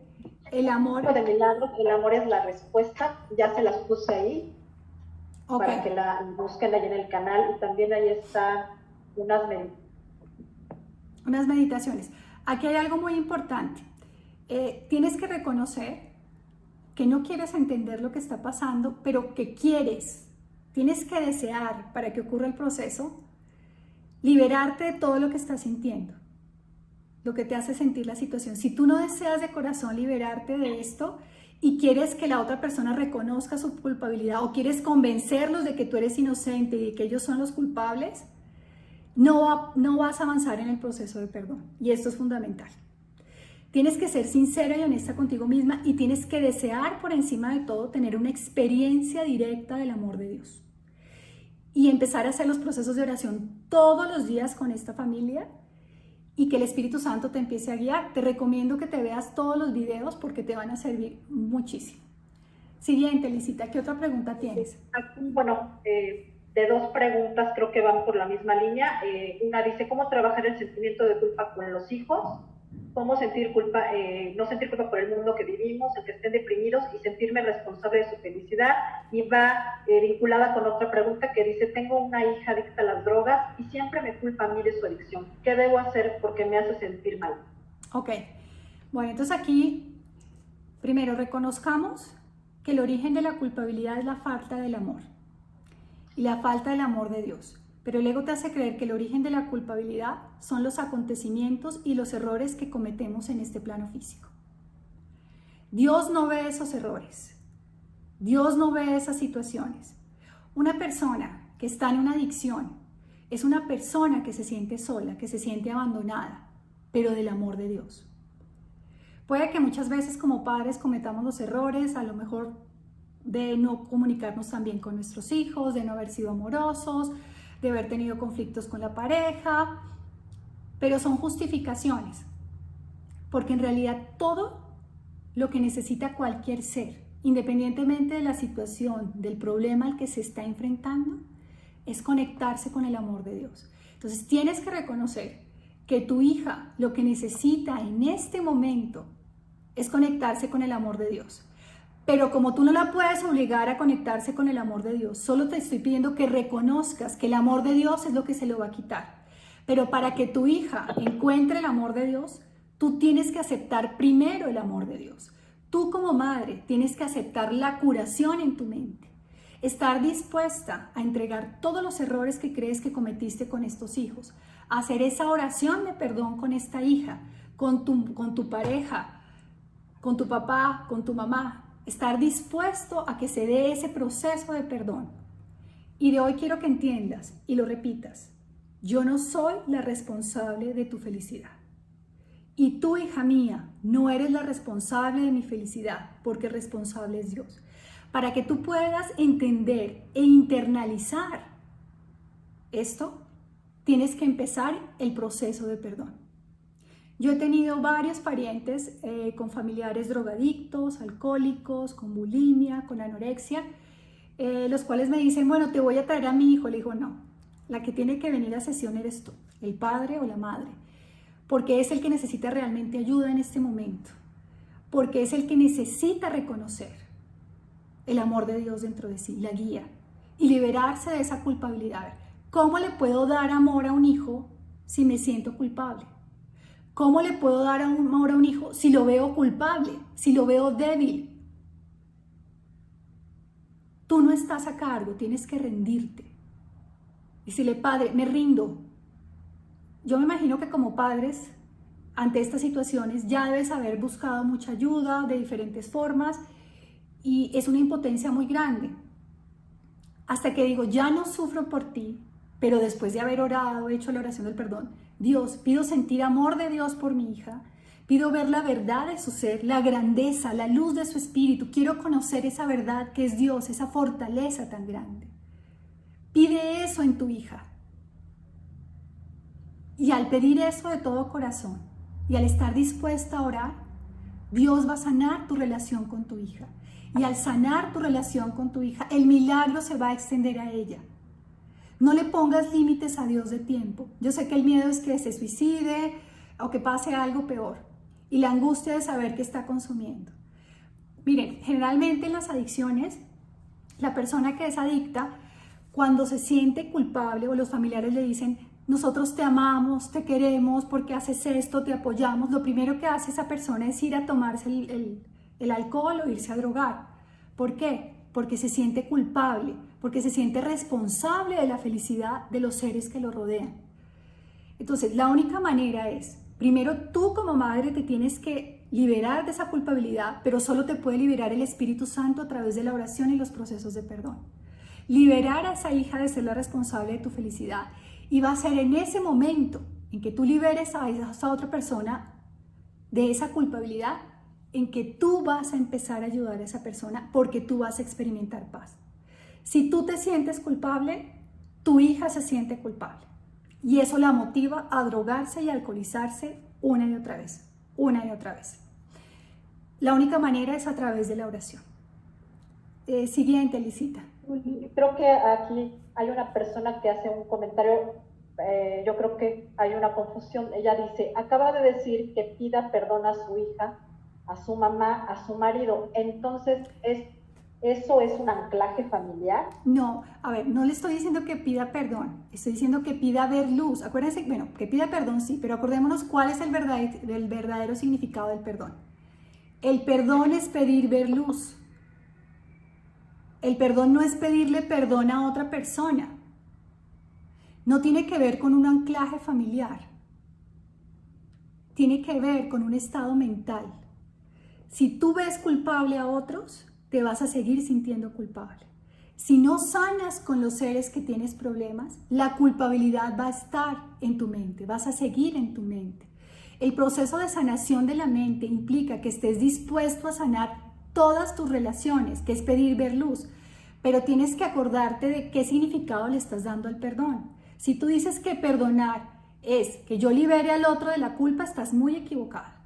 el amor. De milagros, el amor es la respuesta. Ya se las puse ahí, okay, para que la busquen ahí en el canal. Y también ahí están unas meditaciones. Aquí hay algo muy importante. Tienes que reconocer que no quieres entender lo que está pasando, pero que quieres. Tienes que desear, para que ocurra el proceso, liberarte de todo lo que estás sintiendo, lo que te hace sentir la situación. Si tú no deseas de corazón liberarte de esto y quieres que la otra persona reconozca su culpabilidad o quieres convencerlos de que tú eres inocente y de que ellos son los culpables, no vas a avanzar en el proceso de perdón. Y esto es fundamental. Tienes que ser sincera y honesta contigo misma y tienes que desear por encima de todo tener una experiencia directa del amor de Dios. Y empezar a hacer los procesos de oración todos los días con esta familia y que el Espíritu Santo te empiece a guiar. Te recomiendo que te veas todos los videos porque te van a servir muchísimo. Siguiente, Lisita, ¿qué otra pregunta tienes? Bueno, de dos preguntas creo que van por la misma línea. Una dice, ¿cómo trabajar el sentimiento de culpa con los hijos? ¿Cómo sentir culpa, no sentir culpa por el mundo que vivimos, el que estén deprimidos y sentirme responsable de su felicidad? Y va vinculada con otra pregunta que dice, tengo una hija adicta a las drogas y siempre me culpa a mí de su adicción. ¿Qué debo hacer porque me hace sentir mal? Ok, bueno, entonces aquí, primero reconozcamos que el origen de la culpabilidad es la falta del amor y la falta del amor de Dios. Pero el ego te hace creer que el origen de la culpabilidad son los acontecimientos y los errores que cometemos en este plano físico. Dios no ve esos errores. Dios no ve esas situaciones. Una persona que está en una adicción es una persona que se siente sola, que se siente abandonada, pero del amor de Dios. Puede que muchas veces como padres cometamos los errores, a lo mejor de no comunicarnos tan bien con nuestros hijos, de no haber sido amorosos, de haber tenido conflictos con la pareja, pero son justificaciones, porque en realidad todo lo que necesita cualquier ser, independientemente de la situación, del problema al que se está enfrentando, es conectarse con el amor de Dios. Entonces tienes que reconocer que tu hija lo que necesita en este momento es conectarse con el amor de Dios. Pero como tú no la puedes obligar a conectarse con el amor de Dios, solo te estoy pidiendo que reconozcas que el amor de Dios es lo que se lo va a quitar. Pero para que tu hija encuentre el amor de Dios, tú tienes que aceptar primero el amor de Dios. Tú como madre tienes que aceptar la curación en tu mente. Estar dispuesta a entregar todos los errores que crees que cometiste con estos hijos. Hacer esa oración de perdón con esta hija, con tu pareja, con tu papá, con tu mamá. Estar dispuesto a que se dé ese proceso de perdón. Y de hoy quiero que entiendas y lo repitas. Yo no soy la responsable de tu felicidad. Y tú, hija mía, no eres la responsable de mi felicidad, porque el responsable es Dios. Para que tú puedas entender e internalizar esto, tienes que empezar el proceso de perdón. Yo he tenido varios parientes con familiares drogadictos, alcohólicos, con bulimia, con anorexia, los cuales me dicen, bueno, te voy a traer a mi hijo. Le digo, no, la que tiene que venir a sesión eres tú, el padre o la madre, porque es el que necesita realmente ayuda en este momento, porque es el que necesita reconocer el amor de Dios dentro de sí, la guía, y liberarse de esa culpabilidad. ¿Cómo le puedo dar amor a un hijo si me siento culpable? ¿Cómo le puedo dar amor a un hijo si lo veo culpable, si lo veo débil? Tú no estás a cargo, tienes que rendirte. Decirle, padre, me rindo. Yo me imagino que como padres, ante estas situaciones, ya debes haber buscado mucha ayuda de diferentes formas y es una impotencia muy grande. Hasta que digo, ya no sufro por ti, pero después de haber orado, hecho la oración del perdón, Dios, pido sentir amor de Dios por mi hija, pido ver la verdad de su ser, la grandeza, la luz de su espíritu, quiero conocer esa verdad que es Dios, esa fortaleza tan grande. Pide eso en tu hija. Y al pedir eso de todo corazón y al estar dispuesta a orar, Dios va a sanar tu relación con tu hija. Y al sanar tu relación con tu hija, el milagro se va a extender a ella. No le pongas límites a Dios de tiempo. Yo sé que el miedo es que se suicide o que pase algo peor. Y la angustia de saber que está consumiendo. Miren, generalmente en las adicciones, la persona que es adicta, cuando se siente culpable o los familiares le dicen, nosotros te amamos, te queremos, porque haces esto, te apoyamos, lo primero que hace esa persona es ir a tomarse el alcohol o irse a drogar. ¿Por qué? Porque se siente culpable, porque se siente responsable de la felicidad de los seres que lo rodean. Entonces, la única manera es, primero tú como madre te tienes que liberar de esa culpabilidad, pero solo te puede liberar el Espíritu Santo a través de la oración y los procesos de perdón. Liberar a esa hija de ser la responsable de tu felicidad. Y va a ser en ese momento en que tú liberes a esa otra persona de esa culpabilidad en que tú vas a empezar a ayudar a esa persona porque tú vas a experimentar paz. Si tú te sientes culpable, tu hija se siente culpable y eso la motiva a drogarse y a alcoholizarse una y otra vez, una y otra vez. La única manera es a través de la oración. Siguiente, Lisita. Creo que aquí hay una persona que hace un comentario, yo creo que hay una confusión. Ella dice, acaba de decir que pida perdón a su hija, a su mamá, a su marido. Entonces, ¿eso es un anclaje familiar? No, a ver, no le estoy diciendo que pida perdón, estoy diciendo que pida ver luz. Acuérdense, bueno, que pida perdón sí, pero acordémonos cuál es el verdadero significado del perdón. El perdón es pedir ver luz. El perdón no es pedirle perdón a otra persona. No tiene que ver con un anclaje familiar. Tiene que ver con un estado mental. Si tú ves culpable a otros, te vas a seguir sintiendo culpable. Si no sanas con los seres que tienes problemas, la culpabilidad va a estar en tu mente, vas a seguir en tu mente. El proceso de sanación de la mente implica que estés dispuesto a sanar todas tus relaciones, que es pedir ver luz, pero tienes que acordarte de qué significado le estás dando al perdón. Si tú dices que perdonar es que yo libere al otro de la culpa, estás muy equivocada.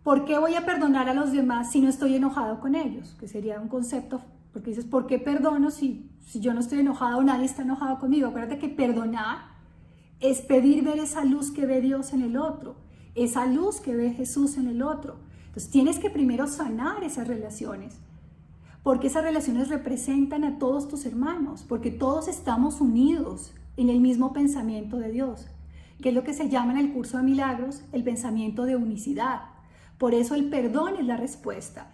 ¿Por qué voy a perdonar a los demás si no estoy enojado con ellos? Que sería un concepto, porque dices, ¿por qué perdono si yo no estoy enojado o nadie está enojado conmigo? Acuérdate que perdonar es pedir ver esa luz que ve Dios en el otro, esa luz que ve Jesús en el otro. Entonces tienes que primero sanar esas relaciones, porque esas relaciones representan a todos tus hermanos, porque todos estamos unidos en el mismo pensamiento de Dios, que es lo que se llama en el curso de milagros el pensamiento de unicidad. Por eso el perdón es la respuesta.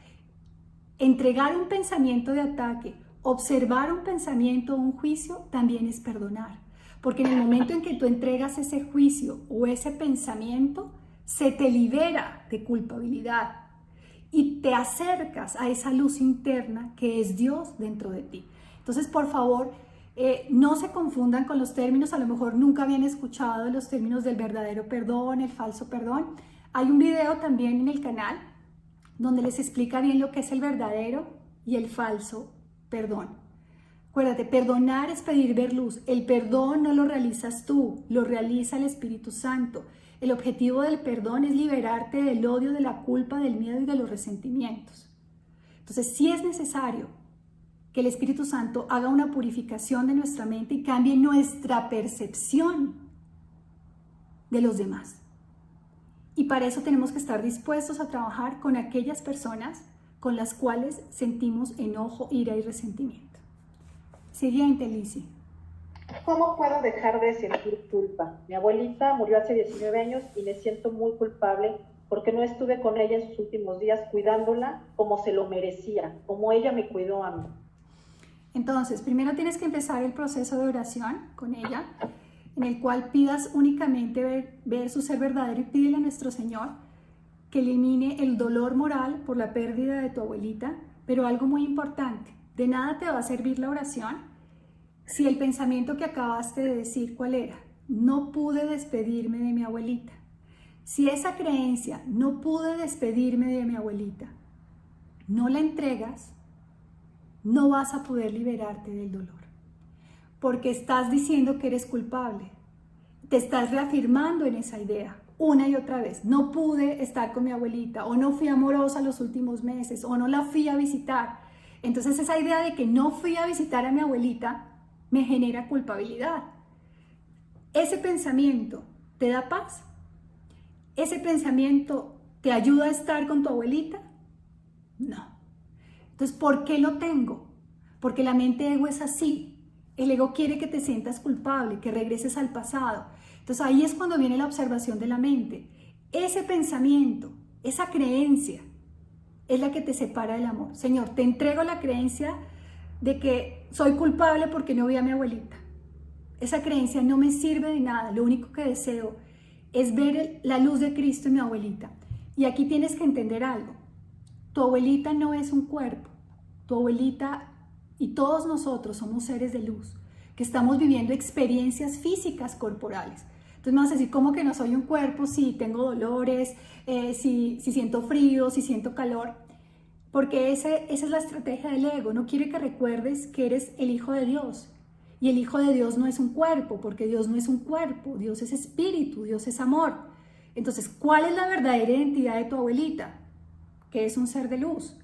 Entregar un pensamiento de ataque, observar un pensamiento o un juicio también es perdonar. Porque en el momento en que tú entregas ese juicio o ese pensamiento, se te libera de culpabilidad y te acercas a esa luz interna que es Dios dentro de ti. Entonces, por favor, no se confundan con los términos. A lo mejor nunca habían escuchado los términos del verdadero perdón, el falso perdón. Hay un video también en el canal donde les explica bien lo que es el verdadero y el falso perdón. Acuérdate, perdonar es pedir ver luz. El perdón no lo realizas tú, lo realiza el Espíritu Santo. El objetivo del perdón es liberarte del odio, de la culpa, del miedo y de los resentimientos. Entonces, sí es necesario que el Espíritu Santo haga una purificación de nuestra mente y cambie nuestra percepción de los demás. Y para eso tenemos que estar dispuestos a trabajar con aquellas personas con las cuales sentimos enojo, ira y resentimiento. Siguiente, Lizzy. ¿Cómo puedo dejar de sentir culpa? Mi abuelita murió hace 19 años y me siento muy culpable porque no estuve con ella en sus últimos días cuidándola como se lo merecía, como ella me cuidó a mí. Entonces, primero tienes que empezar el proceso de oración con ella, en el cual pidas únicamente ver su ser verdadero y pídele a nuestro Señor que elimine el dolor moral por la pérdida de tu abuelita, pero algo muy importante, de nada te va a servir la oración si el pensamiento que acabaste de decir, ¿cuál era? No pude despedirme de mi abuelita. Si esa creencia, no pude despedirme de mi abuelita, no la entregas, no vas a poder liberarte del dolor. Porque estás diciendo que eres culpable. Te estás reafirmando en esa idea una y otra vez. No pude estar con mi abuelita, o no fui amorosa los últimos meses, o no la fui a visitar. Entonces esa idea de que no fui a visitar a mi abuelita me genera culpabilidad. ¿Ese pensamiento te da paz? ¿Ese pensamiento te ayuda a estar con tu abuelita? No. Entonces, ¿por qué lo tengo? Porque la mente ego es así. El ego quiere que te sientas culpable, que regreses al pasado. Entonces ahí es cuando viene la observación de la mente. Ese pensamiento, esa creencia, es la que te separa del amor. Señor, te entrego la creencia de que soy culpable porque no vi a mi abuelita. Esa creencia no me sirve de nada. Lo único que deseo es ver la luz de Cristo en mi abuelita. Y aquí tienes que entender algo. Tu abuelita no es un cuerpo. Tu abuelita y todos nosotros somos seres de luz, que estamos viviendo experiencias físicas corporales, Entonces me vas a decir, ¿cómo que no soy un cuerpo si tengo dolores, si siento frío, si siento calor? Porque esa es la estrategia del ego. No quiere que recuerdes que eres el Hijo de Dios. Y el Hijo de Dios no es un cuerpo, porque Dios no es un cuerpo. Dios es espíritu, Dios es amor. Entonces, ¿cuál es la verdadera identidad de tu abuelita? Que es un ser de luz.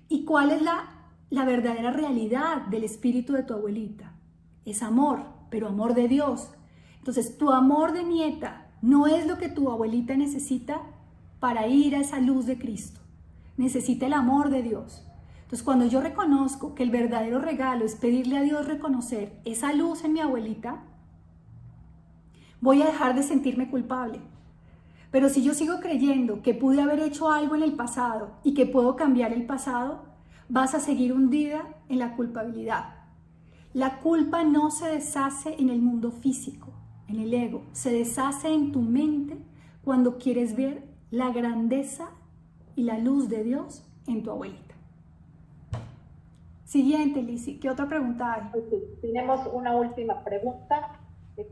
¿Y cuál es la verdadera realidad del espíritu de tu abuelita? Es amor, pero amor de Dios. Entonces, tu amor de nieta no es lo que tu abuelita necesita para ir a esa luz de Cristo. Necesita el amor de Dios. Entonces, cuando yo reconozco que el verdadero regalo es pedirle a Dios reconocer esa luz en mi abuelita, voy a dejar de sentirme culpable. Pero si yo sigo creyendo que pude haber hecho algo en el pasado y que puedo cambiar el pasado, vas a seguir hundida en la culpabilidad. La culpa no se deshace en el mundo físico, en el ego. Se deshace en tu mente cuando quieres ver la grandeza y la luz de Dios en tu abuelita. Siguiente, Lizzy, ¿qué otra pregunta hay? Okay. Tenemos una última pregunta.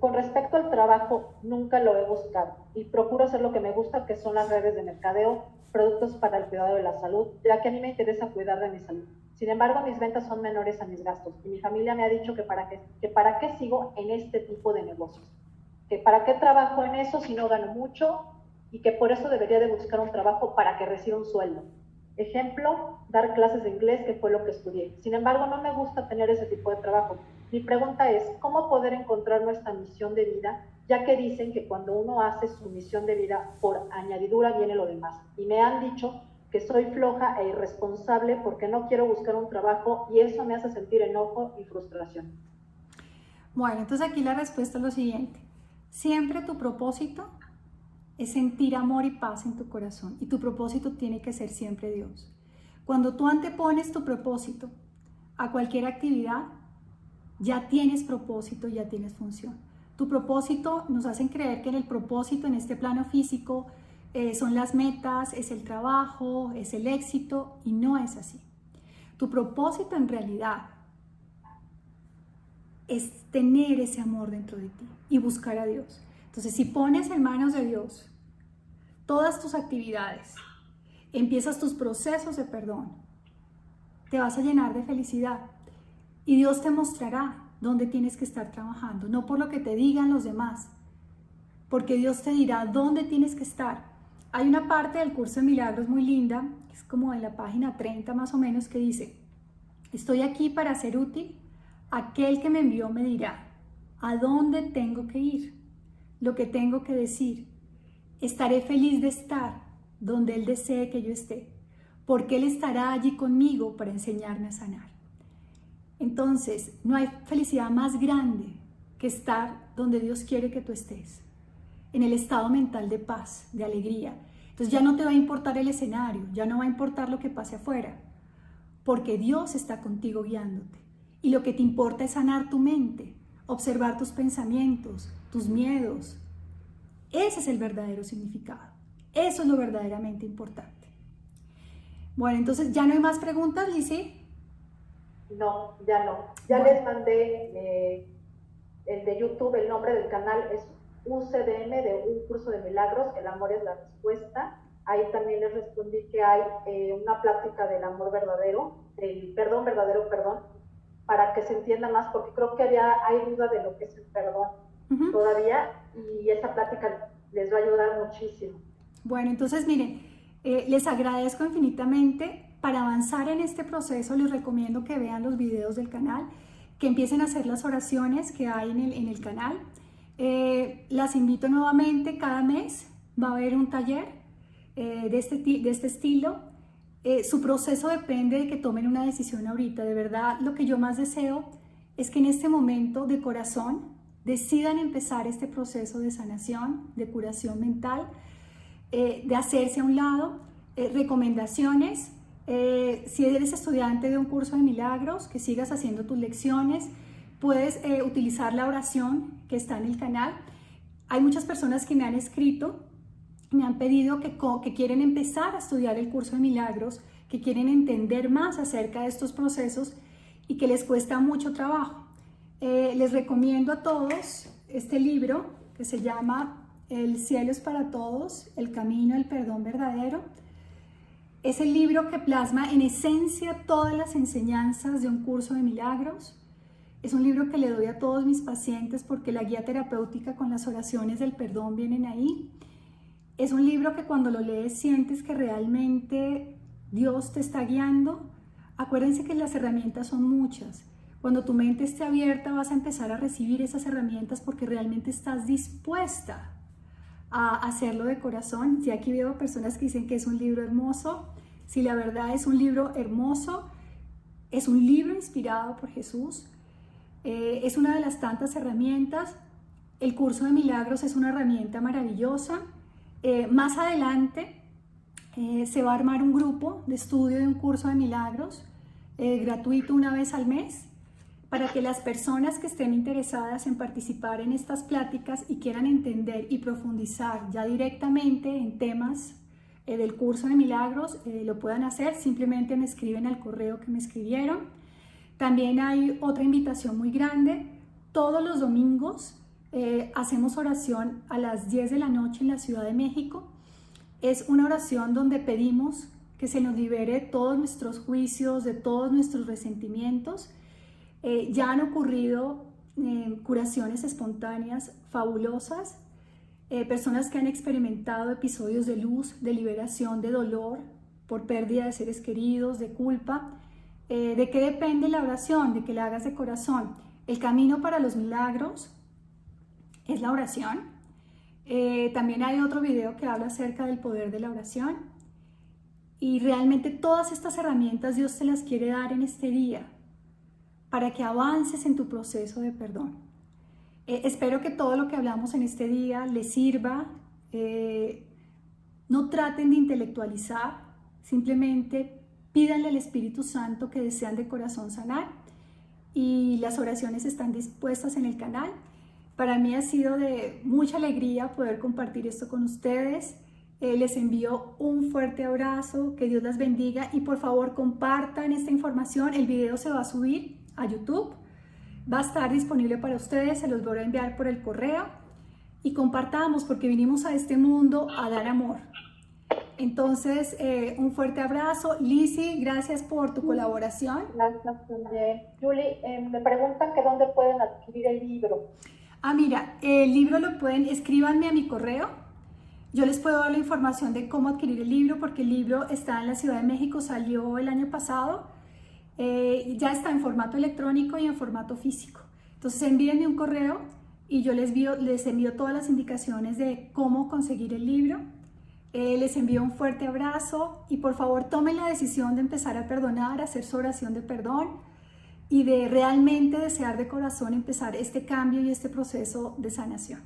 Con respecto al trabajo, nunca lo he buscado y procuro hacer lo que me gusta, que son las redes de mercadeo, productos para el cuidado de la salud, ya que a mí me interesa cuidar de mi salud. Sin embargo, mis ventas son menores a mis gastos y mi familia me ha dicho que para qué sigo en este tipo de negocios, que para qué trabajo en eso si no gano mucho y que por eso debería de buscar un trabajo para que reciba un sueldo. Ejemplo, dar clases de inglés, que fue lo que estudié. Sin embargo, no me gusta tener ese tipo de trabajo. Mi pregunta es, ¿cómo poder encontrar nuestra misión de vida? Ya que dicen que cuando uno hace su misión de vida, por añadidura viene lo demás. Y me han dicho que soy floja e irresponsable porque no quiero buscar un trabajo y eso me hace sentir enojo y frustración. Bueno, entonces aquí la respuesta es lo siguiente. Siempre tu propósito es sentir amor y paz en tu corazón y tu propósito tiene que ser siempre Dios. Cuando tú antepones tu propósito a cualquier actividad, ya tienes propósito, ya tienes función. Tu propósito, nos hacen creer que en el propósito, en este plano físico, son las metas, es el trabajo, es el éxito, y no es así. Tu propósito en realidad es tener ese amor dentro de ti y buscar a Dios. Entonces, si pones en manos de Dios todas tus actividades, empiezas tus procesos de perdón, te vas a llenar de felicidad y Dios te mostrará dónde tienes que estar trabajando, no por lo que te digan los demás, porque Dios te dirá dónde tienes que estar. Hay una parte del curso de milagros muy linda, es como en la página 30 más o menos, que dice: estoy aquí para ser útil, aquel que me envió me dirá a dónde tengo que ir, lo que tengo que decir. Estaré feliz de estar donde Él desee que yo esté, porque Él estará allí conmigo para enseñarme a sanar. Entonces, no hay felicidad más grande que estar donde Dios quiere que tú estés, en el estado mental de paz, de alegría. Entonces ya no te va a importar el escenario, ya no va a importar lo que pase afuera, porque Dios está contigo guiándote. Y lo que te importa es sanar tu mente, observar tus pensamientos, tus miedos. Ese es el verdadero significado. Eso es lo verdaderamente importante. Bueno, entonces, ¿ya no hay más preguntas, Lizzy? No, ya no. Ya les mandé el de YouTube, el nombre del canal es UCDM, de un curso de milagros, el amor es la respuesta. Ahí también les respondí que hay una plática del amor verdadero, del perdón verdadero, para que se entienda más, porque creo que hay duda de lo que es el perdón todavía, y esa plática les va a ayudar muchísimo. Bueno, entonces miren, les agradezco infinitamente. Para avanzar en este proceso les recomiendo que vean los videos del canal, que empiecen a hacer las oraciones que hay en el canal. Las invito nuevamente, cada mes va a haber un taller de este estilo. Su proceso depende de que tomen una decisión ahorita. De verdad, lo que yo más deseo es que en este momento de corazón decidan empezar este proceso de sanación, de curación mental, de hacerse a un lado. Recomendaciones: si eres estudiante de un curso de milagros, que sigas haciendo tus lecciones. Puedes utilizar la oración que está en el canal. Hay muchas personas que me han escrito, me han pedido que quieren empezar a estudiar el curso de milagros, que quieren entender más acerca de estos procesos y que les cuesta mucho trabajo. Les recomiendo a todos este libro que se llama El cielo es para todos, el camino del perdón verdadero. Es el libro que plasma en esencia todas las enseñanzas de un curso de milagros. Es un libro que le doy a todos mis pacientes porque la guía terapéutica con las oraciones del perdón vienen ahí. Es un libro que cuando lo lees sientes que realmente Dios te está guiando. Acuérdense que las herramientas son muchas. Cuando tu mente esté abierta vas a empezar a recibir esas herramientas porque realmente estás dispuesta a hacerlo de corazón. Y aquí veo personas que dicen que es un libro hermoso. Si la verdad es un libro hermoso, es un libro inspirado por Jesús. Es una de las tantas herramientas. El curso de milagros es una herramienta maravillosa. Más adelante se va a armar un grupo de estudio de un curso de milagros gratuito una vez al mes para que las personas que estén interesadas en participar en estas pláticas y quieran entender y profundizar ya directamente en temas del curso de milagros lo puedan hacer. Simplemente me escriben al correo que me escribieron. También hay otra invitación muy grande. Todos los domingos hacemos oración a las 10 de la noche en la Ciudad de México. Es una oración donde pedimos que se nos libere todos nuestros juicios, de todos nuestros resentimientos. Ya han ocurrido curaciones espontáneas fabulosas, personas que han experimentado episodios de luz, de liberación, de dolor por pérdida de seres queridos, de culpa. ¿De qué depende la oración? De que la hagas de corazón. El camino para los milagros es la oración. También hay otro video que habla acerca del poder de la oración. Y realmente todas estas herramientas Dios te las quiere dar en este día para que avances en tu proceso de perdón. Espero que todo lo que hablamos en este día les sirva. No traten de intelectualizar, simplemente pídanle al Espíritu Santo que desean de corazón sanar y las oraciones están dispuestas en el canal. Para mí ha sido de mucha alegría poder compartir esto con ustedes. Les envío un fuerte abrazo, que Dios las bendiga y por favor compartan esta información. El video se va a subir a YouTube, va a estar disponible para ustedes, se los voy a enviar por el correo y compartamos porque vinimos a este mundo a dar amor. Entonces, un fuerte abrazo. Lizzy, gracias por tu colaboración. Gracias también. Julie, me preguntan que dónde pueden adquirir el libro. Mira, el libro lo pueden, escríbanme a mi correo. Yo les puedo dar la información de cómo adquirir el libro porque el libro está en la Ciudad de México, salió el año pasado. Ya está en formato electrónico y en formato físico. Entonces, envíenme un correo y yo les envío todas las indicaciones de cómo conseguir el libro. Les envío un fuerte abrazo y por favor tomen la decisión de empezar a perdonar, a hacer su oración de perdón y de realmente desear de corazón empezar este cambio y este proceso de sanación.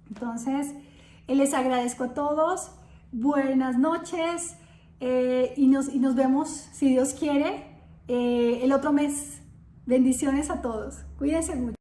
Entonces, les agradezco a todos, buenas noches y nos vemos, si Dios quiere, el otro mes. Bendiciones a todos, cuídense mucho.